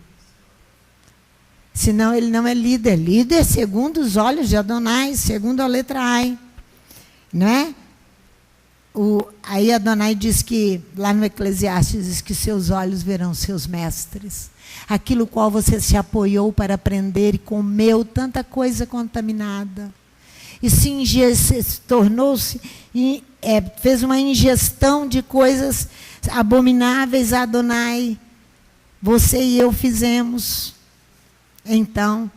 Senão ele não é líder. Líder segundo os olhos de Adonai, segundo a letra Ain. Não é? Aí Adonai diz que, lá no Eclesiastes, diz que seus olhos verão seus mestres. Aquilo qual você se apoiou para aprender e comeu tanta coisa contaminada. E tornou-se, fez uma ingestão de coisas abomináveis a Adonai. Você e eu fizemos. Então,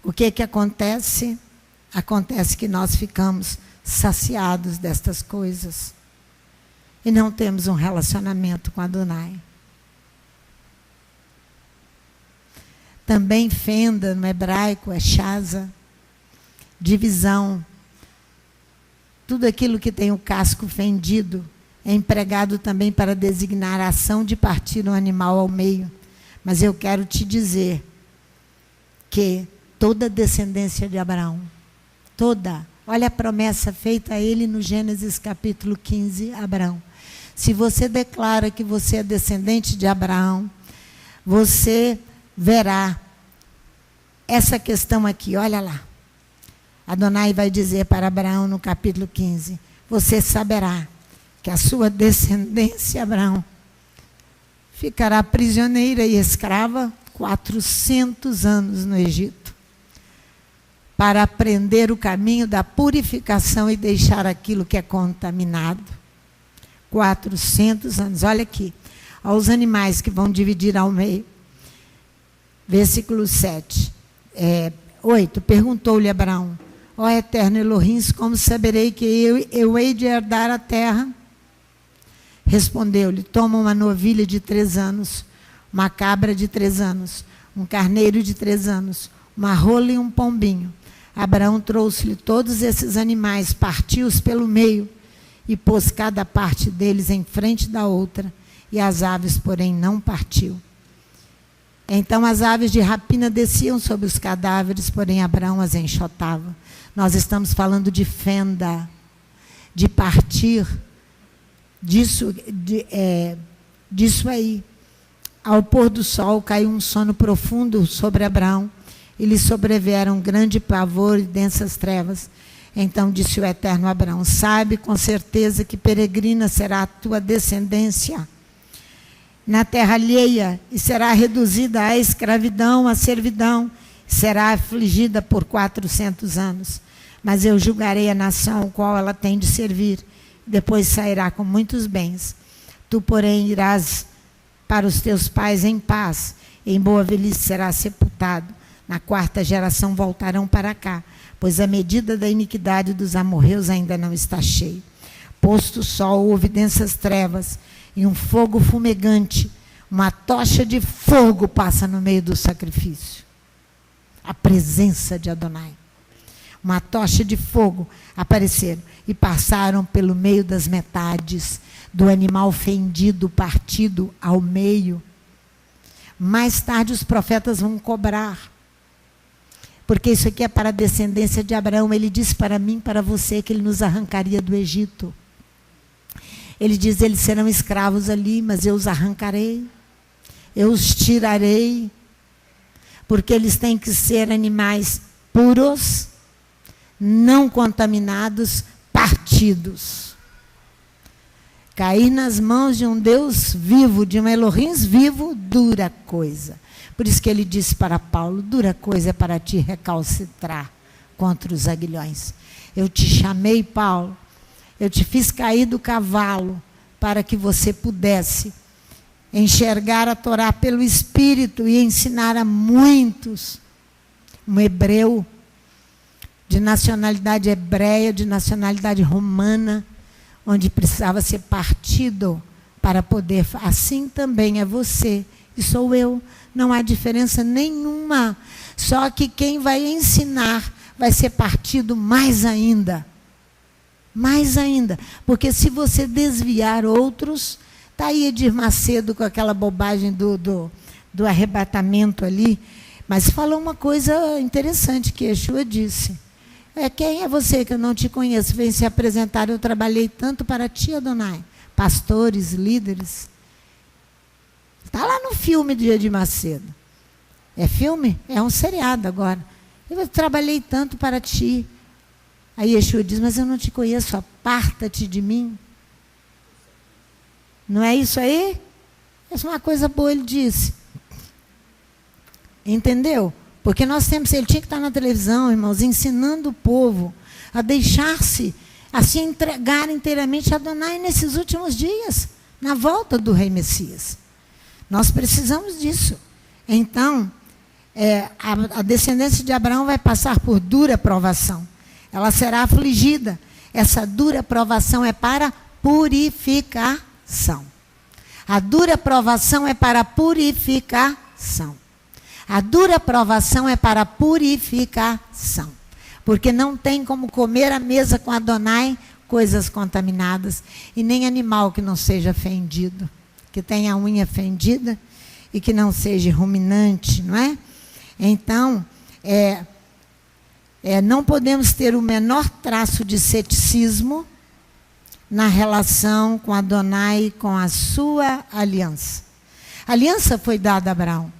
o que acontece? Acontece que nós ficamos saciados destas coisas e não temos um relacionamento com Adonai. Também fenda no hebraico é shaza, divisão. Tudo aquilo que tem o casco fendido é empregado também para designar a ação de partir um animal ao meio. Mas eu quero te dizer que toda a descendência de Abraão, toda, olha a promessa feita a ele no Gênesis capítulo 15, Abraão. Se você declara que você é descendente de Abraão, você verá essa questão aqui, olha lá. Adonai vai dizer para Abraão no capítulo 15, você saberá que a sua descendência, Abraão, ficará prisioneira e escrava 400 anos no Egito, para aprender o caminho da purificação e deixar aquilo que é contaminado. 400 anos, olha aqui, aos animais que vão dividir ao meio. Versículo 8, perguntou-lhe Abraão, ó eterno Elohim, como saberei que eu hei de herdar a terra? Respondeu-lhe, toma uma novilha de 3 anos, uma cabra de 3 anos, um carneiro de 3 anos, uma rola e um pombinho. Abraão trouxe-lhe todos esses animais, partiu-os pelo meio e pôs cada parte deles em frente da outra, e as aves, porém, não partiu. Então as aves de rapina desciam sobre os cadáveres, porém Abraão as enxotava. Nós estamos falando de fenda, de partir, disso aí. Ao pôr do sol caiu um sono profundo sobre Abraão, e lhe sobrevieram grande pavor e densas trevas. Então disse o eterno Abraão, sabe com certeza que peregrina será a tua descendência na terra alheia, e será reduzida à escravidão, à servidão, será afligida por 400 anos. Mas eu julgarei a nação qual ela tem de servir, depois sairá com muitos bens. Tu, porém, irás para os teus pais em paz, em boa velhice serás sepultado. Na 4ª geração voltarão para cá, pois a medida da iniquidade dos amorreus ainda não está cheia. Posto o sol, houve densas trevas, e um fogo fumegante, uma tocha de fogo passa no meio do sacrifício. A presença de Adonai. Uma tocha de fogo apareceram e passaram pelo meio das metades do animal fendido, partido ao meio. Mais tarde os profetas vão cobrar, porque isso aqui é para a descendência de Abraão. Ele disse para mim, para você, que ele nos arrancaria do Egito. Ele diz, eles serão escravos ali, mas eu os arrancarei, eu os tirarei, porque eles têm que ser animais puros, não contaminados, partidos. Cair nas mãos de um Deus vivo, de um Elohim vivo, dura coisa. Por isso que ele disse para Paulo, dura coisa é para ti recalcitrar contra os aguilhões. Eu te chamei, Paulo, eu te fiz cair do cavalo para que você pudesse enxergar a Torá pelo Espírito e ensinar a muitos. Um hebreu de nacionalidade hebreia, de nacionalidade romana, onde precisava ser partido para poder, assim também é você e sou eu. Não há diferença nenhuma. Só que quem vai ensinar vai ser partido mais ainda. Mais ainda. Porque se você desviar outros, está aí Edir Macedo com aquela bobagem do arrebatamento ali. Mas falou uma coisa interessante que Yeshua disse. Quem é você que eu não te conheço? Vem se apresentar, eu trabalhei tanto para ti, Adonai. Pastores, líderes. Está lá no filme de Edir Macedo. É filme? É um seriado agora. Eu trabalhei tanto para ti. Aí Yeshua diz, mas eu não te conheço, aparta-te de mim. Não é isso aí? Essa é uma coisa boa, ele disse. Entendeu? Porque nós temos, ele tinha que estar na televisão, irmãos, ensinando o povo a deixar-se, a se entregar inteiramente a Adonai nesses últimos dias, na volta do Rei Messias. Nós precisamos disso. Então, a descendência de Abraão vai passar por dura provação. Ela será afligida. Essa dura provação é para purificação. A dura provação é para purificação. A dura provação é para purificação. Porque não tem como comer à mesa com Adonai coisas contaminadas, e nem animal que não seja fendido, que tenha a unha fendida e que não seja ruminante, não é? Então, não podemos ter o menor traço de ceticismo na relação com Adonai e com a sua aliança. A aliança foi dada a Abraão.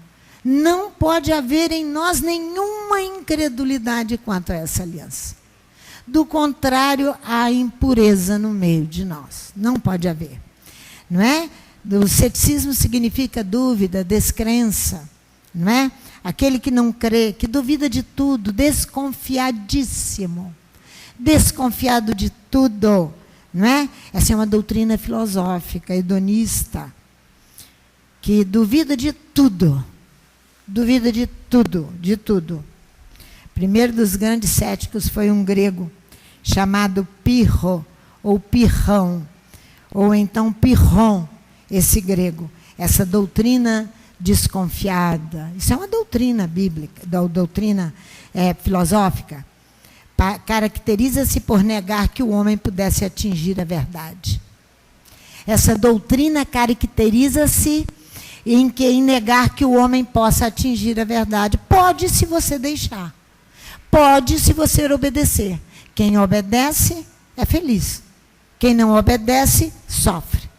Não pode haver em nós nenhuma incredulidade quanto a essa aliança. Do contrário, há impureza no meio de nós. Não pode haver. Não é? O ceticismo significa dúvida, descrença. Não é? Aquele que não crê, que duvida de tudo, desconfiadíssimo. Desconfiado de tudo. Não é? Essa é uma doutrina filosófica, hedonista, que duvida de tudo. Duvida de tudo, de tudo. Primeiro dos grandes céticos foi um grego chamado Pirro, ou Pirrão, ou então Pirron, esse grego. Essa doutrina desconfiada. Isso é uma doutrina bíblica, doutrina filosófica. Caracteriza-se por negar que o homem pudesse atingir a verdade. Essa doutrina caracteriza-se em negar que o homem possa atingir a verdade. Pode, se você deixar. Pode, se você obedecer. Quem obedece é feliz. Quem não obedece, sofre.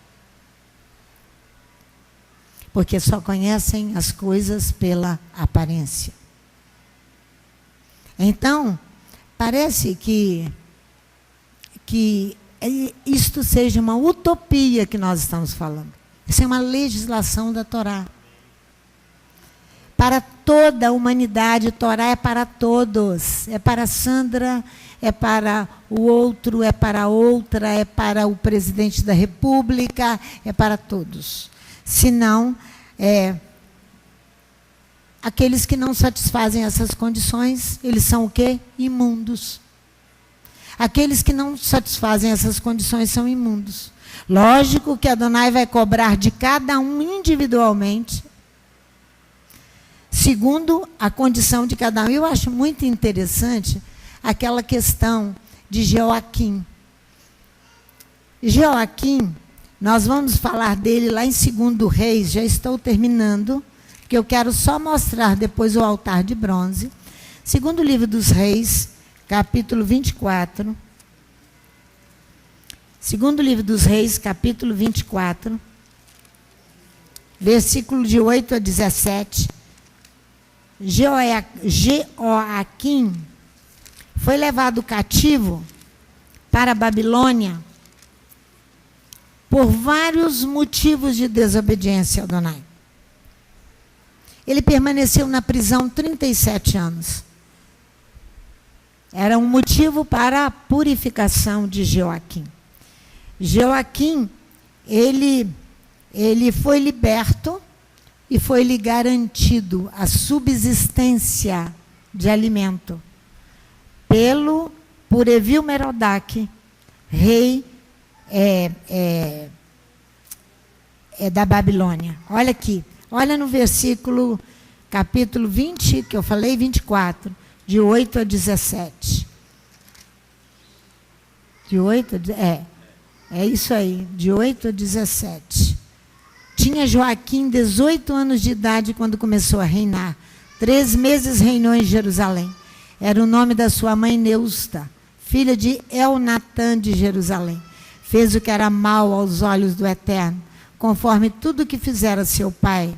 Porque só conhecem as coisas pela aparência. Então, parece que isto seja uma utopia que nós estamos falando. Isso é uma legislação da Torá. Para toda a humanidade, Torá é para todos. É para Sandra, é para o outro, é para a outra, é para o presidente da República, é para todos. Senão, aqueles que não satisfazem essas condições, eles são o quê? Imundos. Aqueles que não satisfazem essas condições são imundos. Lógico que Adonai vai cobrar de cada um individualmente, segundo a condição de cada um. Eu acho muito interessante aquela questão de Jeoaquim. Jeoaquim, nós vamos falar dele lá em 2 Reis, já estou terminando, porque eu quero só mostrar depois o altar de bronze. 2º livro dos Reis, capítulo 24. 2º livro dos Reis, capítulo 24, versículo de 8 a 17. Jeoaquim foi levado cativo para a Babilônia por vários motivos de desobediência a Adonai. Ele permaneceu na prisão 37 anos. Era um motivo para a purificação de Jeoaquim. Jeoaquim, ele foi liberto e foi-lhe garantido a subsistência de alimento por Evil-Merodach, rei da Babilônia. Olha aqui, Olha no versículo, capítulo 20, que eu falei, 24, de 8 a 17. De 8 a... É isso aí, de 8 a 17. Tinha Joaquim 18 anos de idade quando começou a reinar. 3 meses reinou em Jerusalém. Era o nome da sua mãe Neusta, filha de Elnatã de Jerusalém. Fez o que era mal aos olhos do Eterno, conforme tudo que fizera seu pai.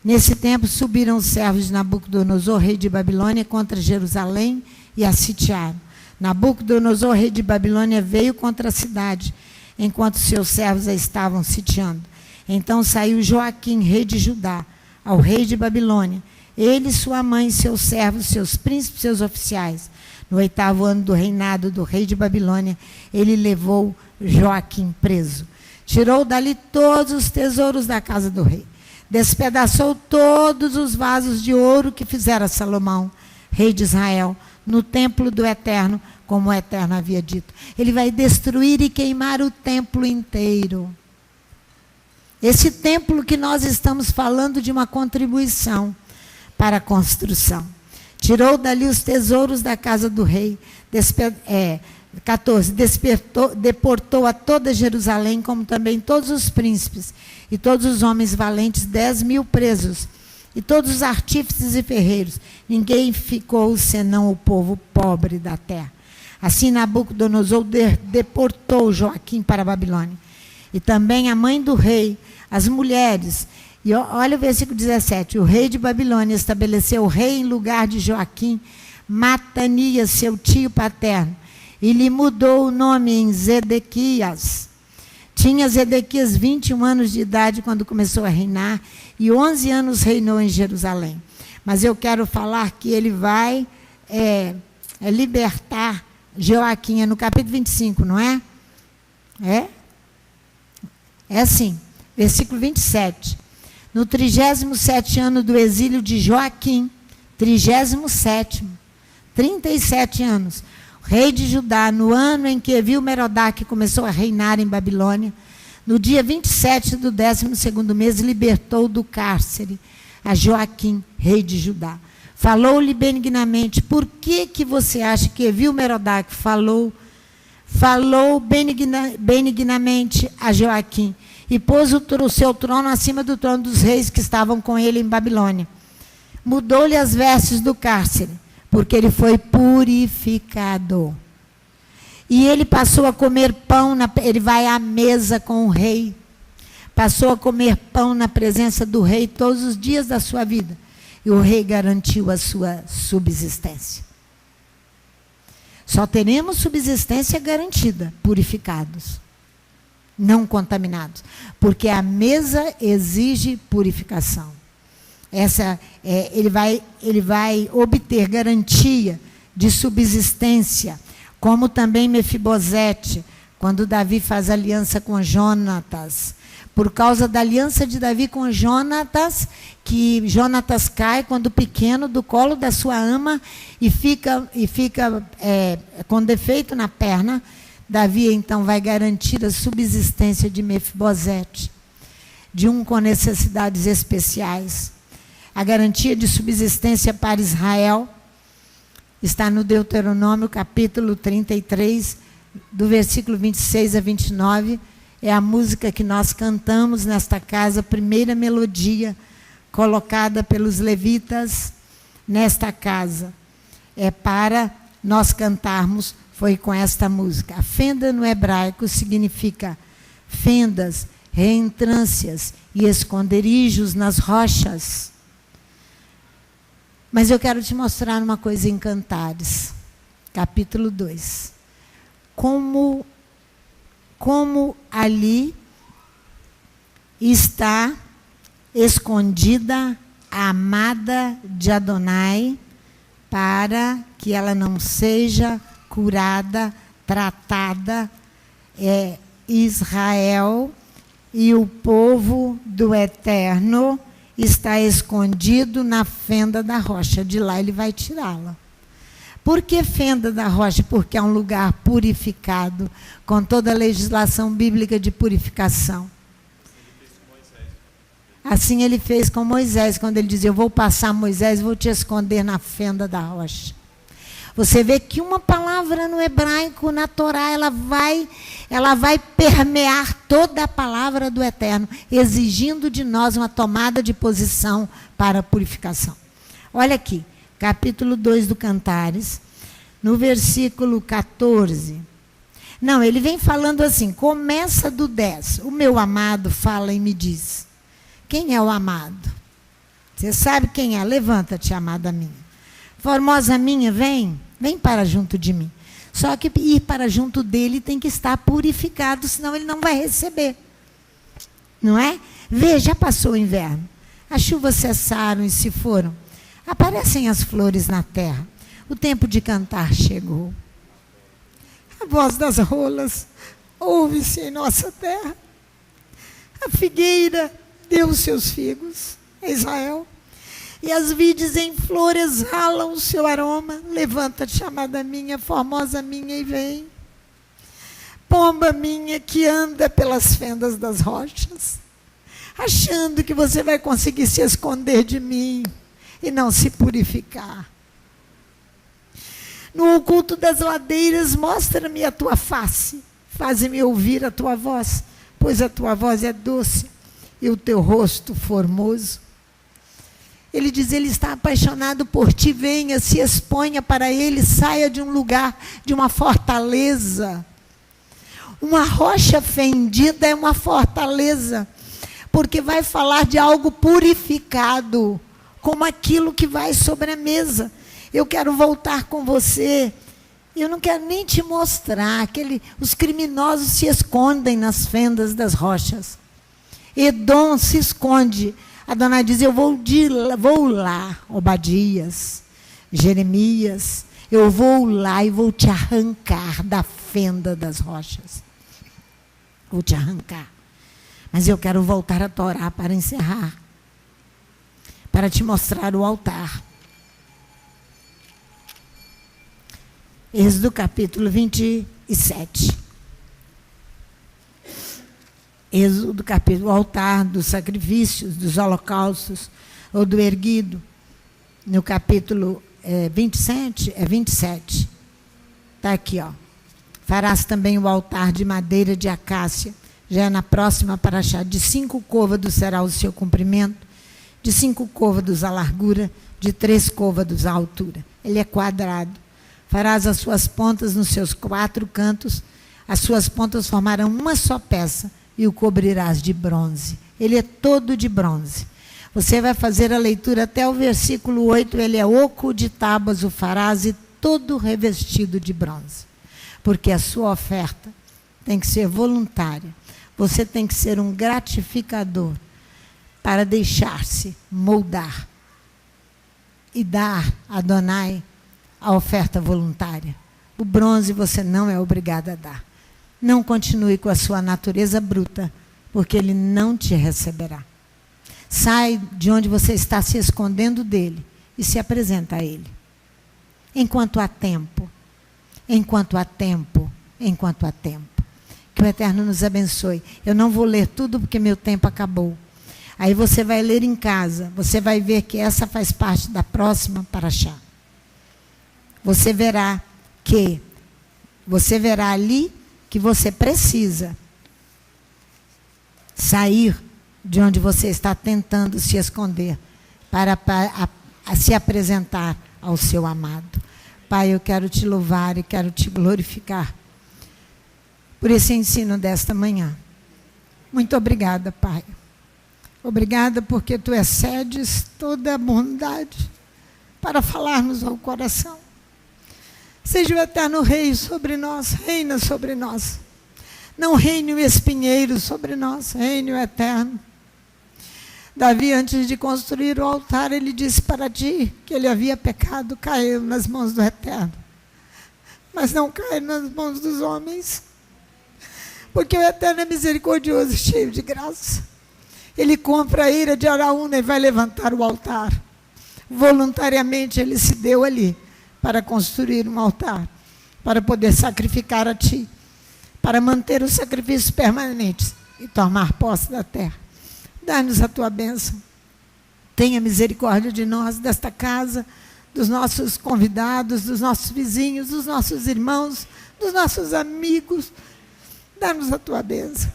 Nesse tempo subiram os servos de Nabucodonosor, rei de Babilônia, contra Jerusalém e a sitiaram. Nabucodonosor, rei de Babilônia, veio contra a cidade, enquanto seus servos a estavam sitiando. Então saiu Joaquim, rei de Judá, ao rei de Babilônia, ele, sua mãe, seus servos, seus príncipes, seus oficiais. No 8º ano do reinado do rei de Babilônia, ele levou Joaquim preso. Tirou dali todos os tesouros da casa do rei. Despedaçou todos os vasos de ouro que fizera Salomão, rei de Israel, no templo do Eterno, como o Eterno havia dito. Ele vai destruir e queimar o templo inteiro. Esse templo que nós estamos falando de uma contribuição para a construção. Tirou dali os tesouros da casa do rei. 14. Deportou a toda Jerusalém, como também todos os príncipes e todos os homens valentes, 10.000 presos, e todos os artífices e ferreiros. Ninguém ficou senão o povo pobre da terra. Assim Nabucodonosor deportou Joaquim para a Babilônia. E também a mãe do rei, as mulheres. E olha o versículo 17. O rei de Babilônia estabeleceu o rei em lugar de Joaquim, Matanias, seu tio paterno, e lhe mudou o nome em Zedequias. Tinha Zedequias 21 anos de idade quando começou a reinar, e 11 anos reinou em Jerusalém. Mas eu quero falar que ele vai libertar Joaquim, no capítulo 25, não é? É assim, versículo 27. No 37º ano do exílio de Joaquim, 37º, 37 anos, rei de Judá, no ano em que Evil-Merodach começou a reinar em Babilônia, no dia 27 do 12º mês, libertou do cárcere a Joaquim, rei de Judá. Falou-lhe benignamente. Por que você acha que Evil-Merodach falou benignamente a Joaquim e pôs o seu trono acima do trono dos reis que estavam com ele em Babilônia? Mudou-lhe as vestes do cárcere, porque ele foi purificado. E ele passou a comer pão, ele vai à mesa com o rei. Passou a comer pão na presença do rei todos os dias da sua vida. E o rei garantiu a sua subsistência. Só teremos subsistência garantida, purificados, não contaminados. Porque a mesa exige purificação. Ele vai obter garantia de subsistência, como também Mefibosete, quando Davi faz aliança com Jonatas. Por causa da aliança de Davi com Jonatas, que Jonatas cai quando pequeno do colo da sua ama e fica com defeito na perna, Davi então vai garantir a subsistência de Mefibosete, de um com necessidades especiais. A garantia de subsistência para Israel está no Deuteronômio, capítulo 33, do versículo 26 a 29. É a música que nós cantamos nesta casa, a primeira melodia colocada pelos levitas nesta casa. É para nós cantarmos, foi com esta música. A fenda no hebraico significa fendas, reentrâncias e esconderijos nas rochas. Mas eu quero te mostrar uma coisa em Cantares, capítulo 2. Como ali está escondida a amada de Adonai, para que ela não seja curada, tratada, Israel e o povo do Eterno está escondido na fenda da rocha. De lá ele vai tirá-la. Por que fenda da rocha? Porque é um lugar purificado, com toda a legislação bíblica de purificação. Assim ele fez com Moisés, quando ele dizia, eu vou passar Moisés, vou te esconder na fenda da rocha. Você vê que uma palavra no hebraico, na Torá, ela vai permear toda a palavra do Eterno, exigindo de nós uma tomada de posição para a purificação. Olha aqui, capítulo 2 do Cantares, no versículo 14. Não, ele vem falando assim, começa do 10. O meu amado fala e me diz. Quem é o amado? Você sabe quem é? Levanta-te, amada minha. Formosa minha, vem para junto de mim. Só que ir para junto dele tem que estar purificado, senão ele não vai receber. Não é? Vê, já passou o inverno. As chuvas cessaram e se foram. Aparecem as flores na terra. O tempo de cantar chegou. A voz das rolas ouve-se em nossa terra. A figueira deu os seus figos a Israel. E as vides em flor exalam o seu aroma. Levanta-te, amada minha, formosa minha, e vem. Pomba minha que anda pelas fendas das rochas, achando que você vai conseguir se esconder de mim e não se purificar. No oculto das ladeiras, mostra-me a tua face. Faze-me ouvir a tua voz, pois a tua voz é doce e o teu rosto formoso. Ele diz, ele está apaixonado por ti, venha, se exponha para ele, saia de um lugar, de uma fortaleza. Uma rocha fendida é uma fortaleza, porque vai falar de algo purificado, como aquilo que vai sobre a mesa. Eu quero voltar com você, eu não quero nem te mostrar, os criminosos se escondem nas fendas das rochas. Edom se esconde. Adonai diz, eu vou lá, Obadias, Jeremias, eu vou lá e vou te arrancar da fenda das rochas. Vou te arrancar. Mas eu quero voltar a Torá para encerrar, para te mostrar o altar. Êxodo capítulo 27. Êxodo capítulo, o altar dos sacrifícios, dos holocaustos, ou do erguido, no capítulo 27, 27. Está aqui, ó. Farás também o altar de madeira de acácia, já é na próxima paraxá, de 5 côvados será o seu comprimento, de 5 côvados a largura, de 3 côvados a altura. Ele é quadrado. Farás as suas pontas nos seus 4 cantos, as suas pontas formarão uma só peça, e o cobrirás de bronze. Ele é todo de bronze. Você vai fazer a leitura até o versículo 8, ele é oco de tábuas o farás e todo revestido de bronze. Porque a sua oferta tem que ser voluntária. Você tem que ser um gratificador para deixar-se moldar e dar a Adonai a oferta voluntária. O bronze você não é obrigado a dar. Não continue com a sua natureza bruta, porque ele não te receberá. Sai de onde você está se escondendo dele e se apresenta a ele. Enquanto há tempo, enquanto há tempo, enquanto há tempo. Que o Eterno nos abençoe. Eu não vou ler tudo porque meu tempo acabou. Aí você vai ler em casa, você vai ver que essa faz parte da próxima paraxá. Você verá ali que você precisa sair de onde você está tentando se esconder para se apresentar ao seu amado. Pai, eu quero te louvar e quero te glorificar por esse ensino desta manhã. Muito obrigada, Pai. Obrigada porque tu excedes toda a bondade para falarmos ao coração. Seja o eterno Rei sobre nós, reina sobre nós. Não reine o espinheiro sobre nós, reine o eterno. Davi, antes de construir o altar, ele disse para ti que ele havia pecado, caiu nas mãos do Eterno. Mas não cai nas mãos dos homens. Porque o Eterno é misericordioso e cheio de graça. Ele compra a ira de Araúna e vai levantar o altar. Voluntariamente ele se deu ali para construir um altar, para poder sacrificar a ti, para manter os sacrifícios permanentes e tomar posse da terra. Dá-nos a tua bênção. Tenha misericórdia de nós, desta casa, dos nossos convidados, dos nossos vizinhos, dos nossos irmãos, dos nossos amigos. Dá-nos a tua bênção.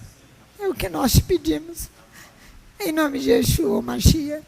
É o que nós te pedimos. Em nome de Yeshua, Mashiach.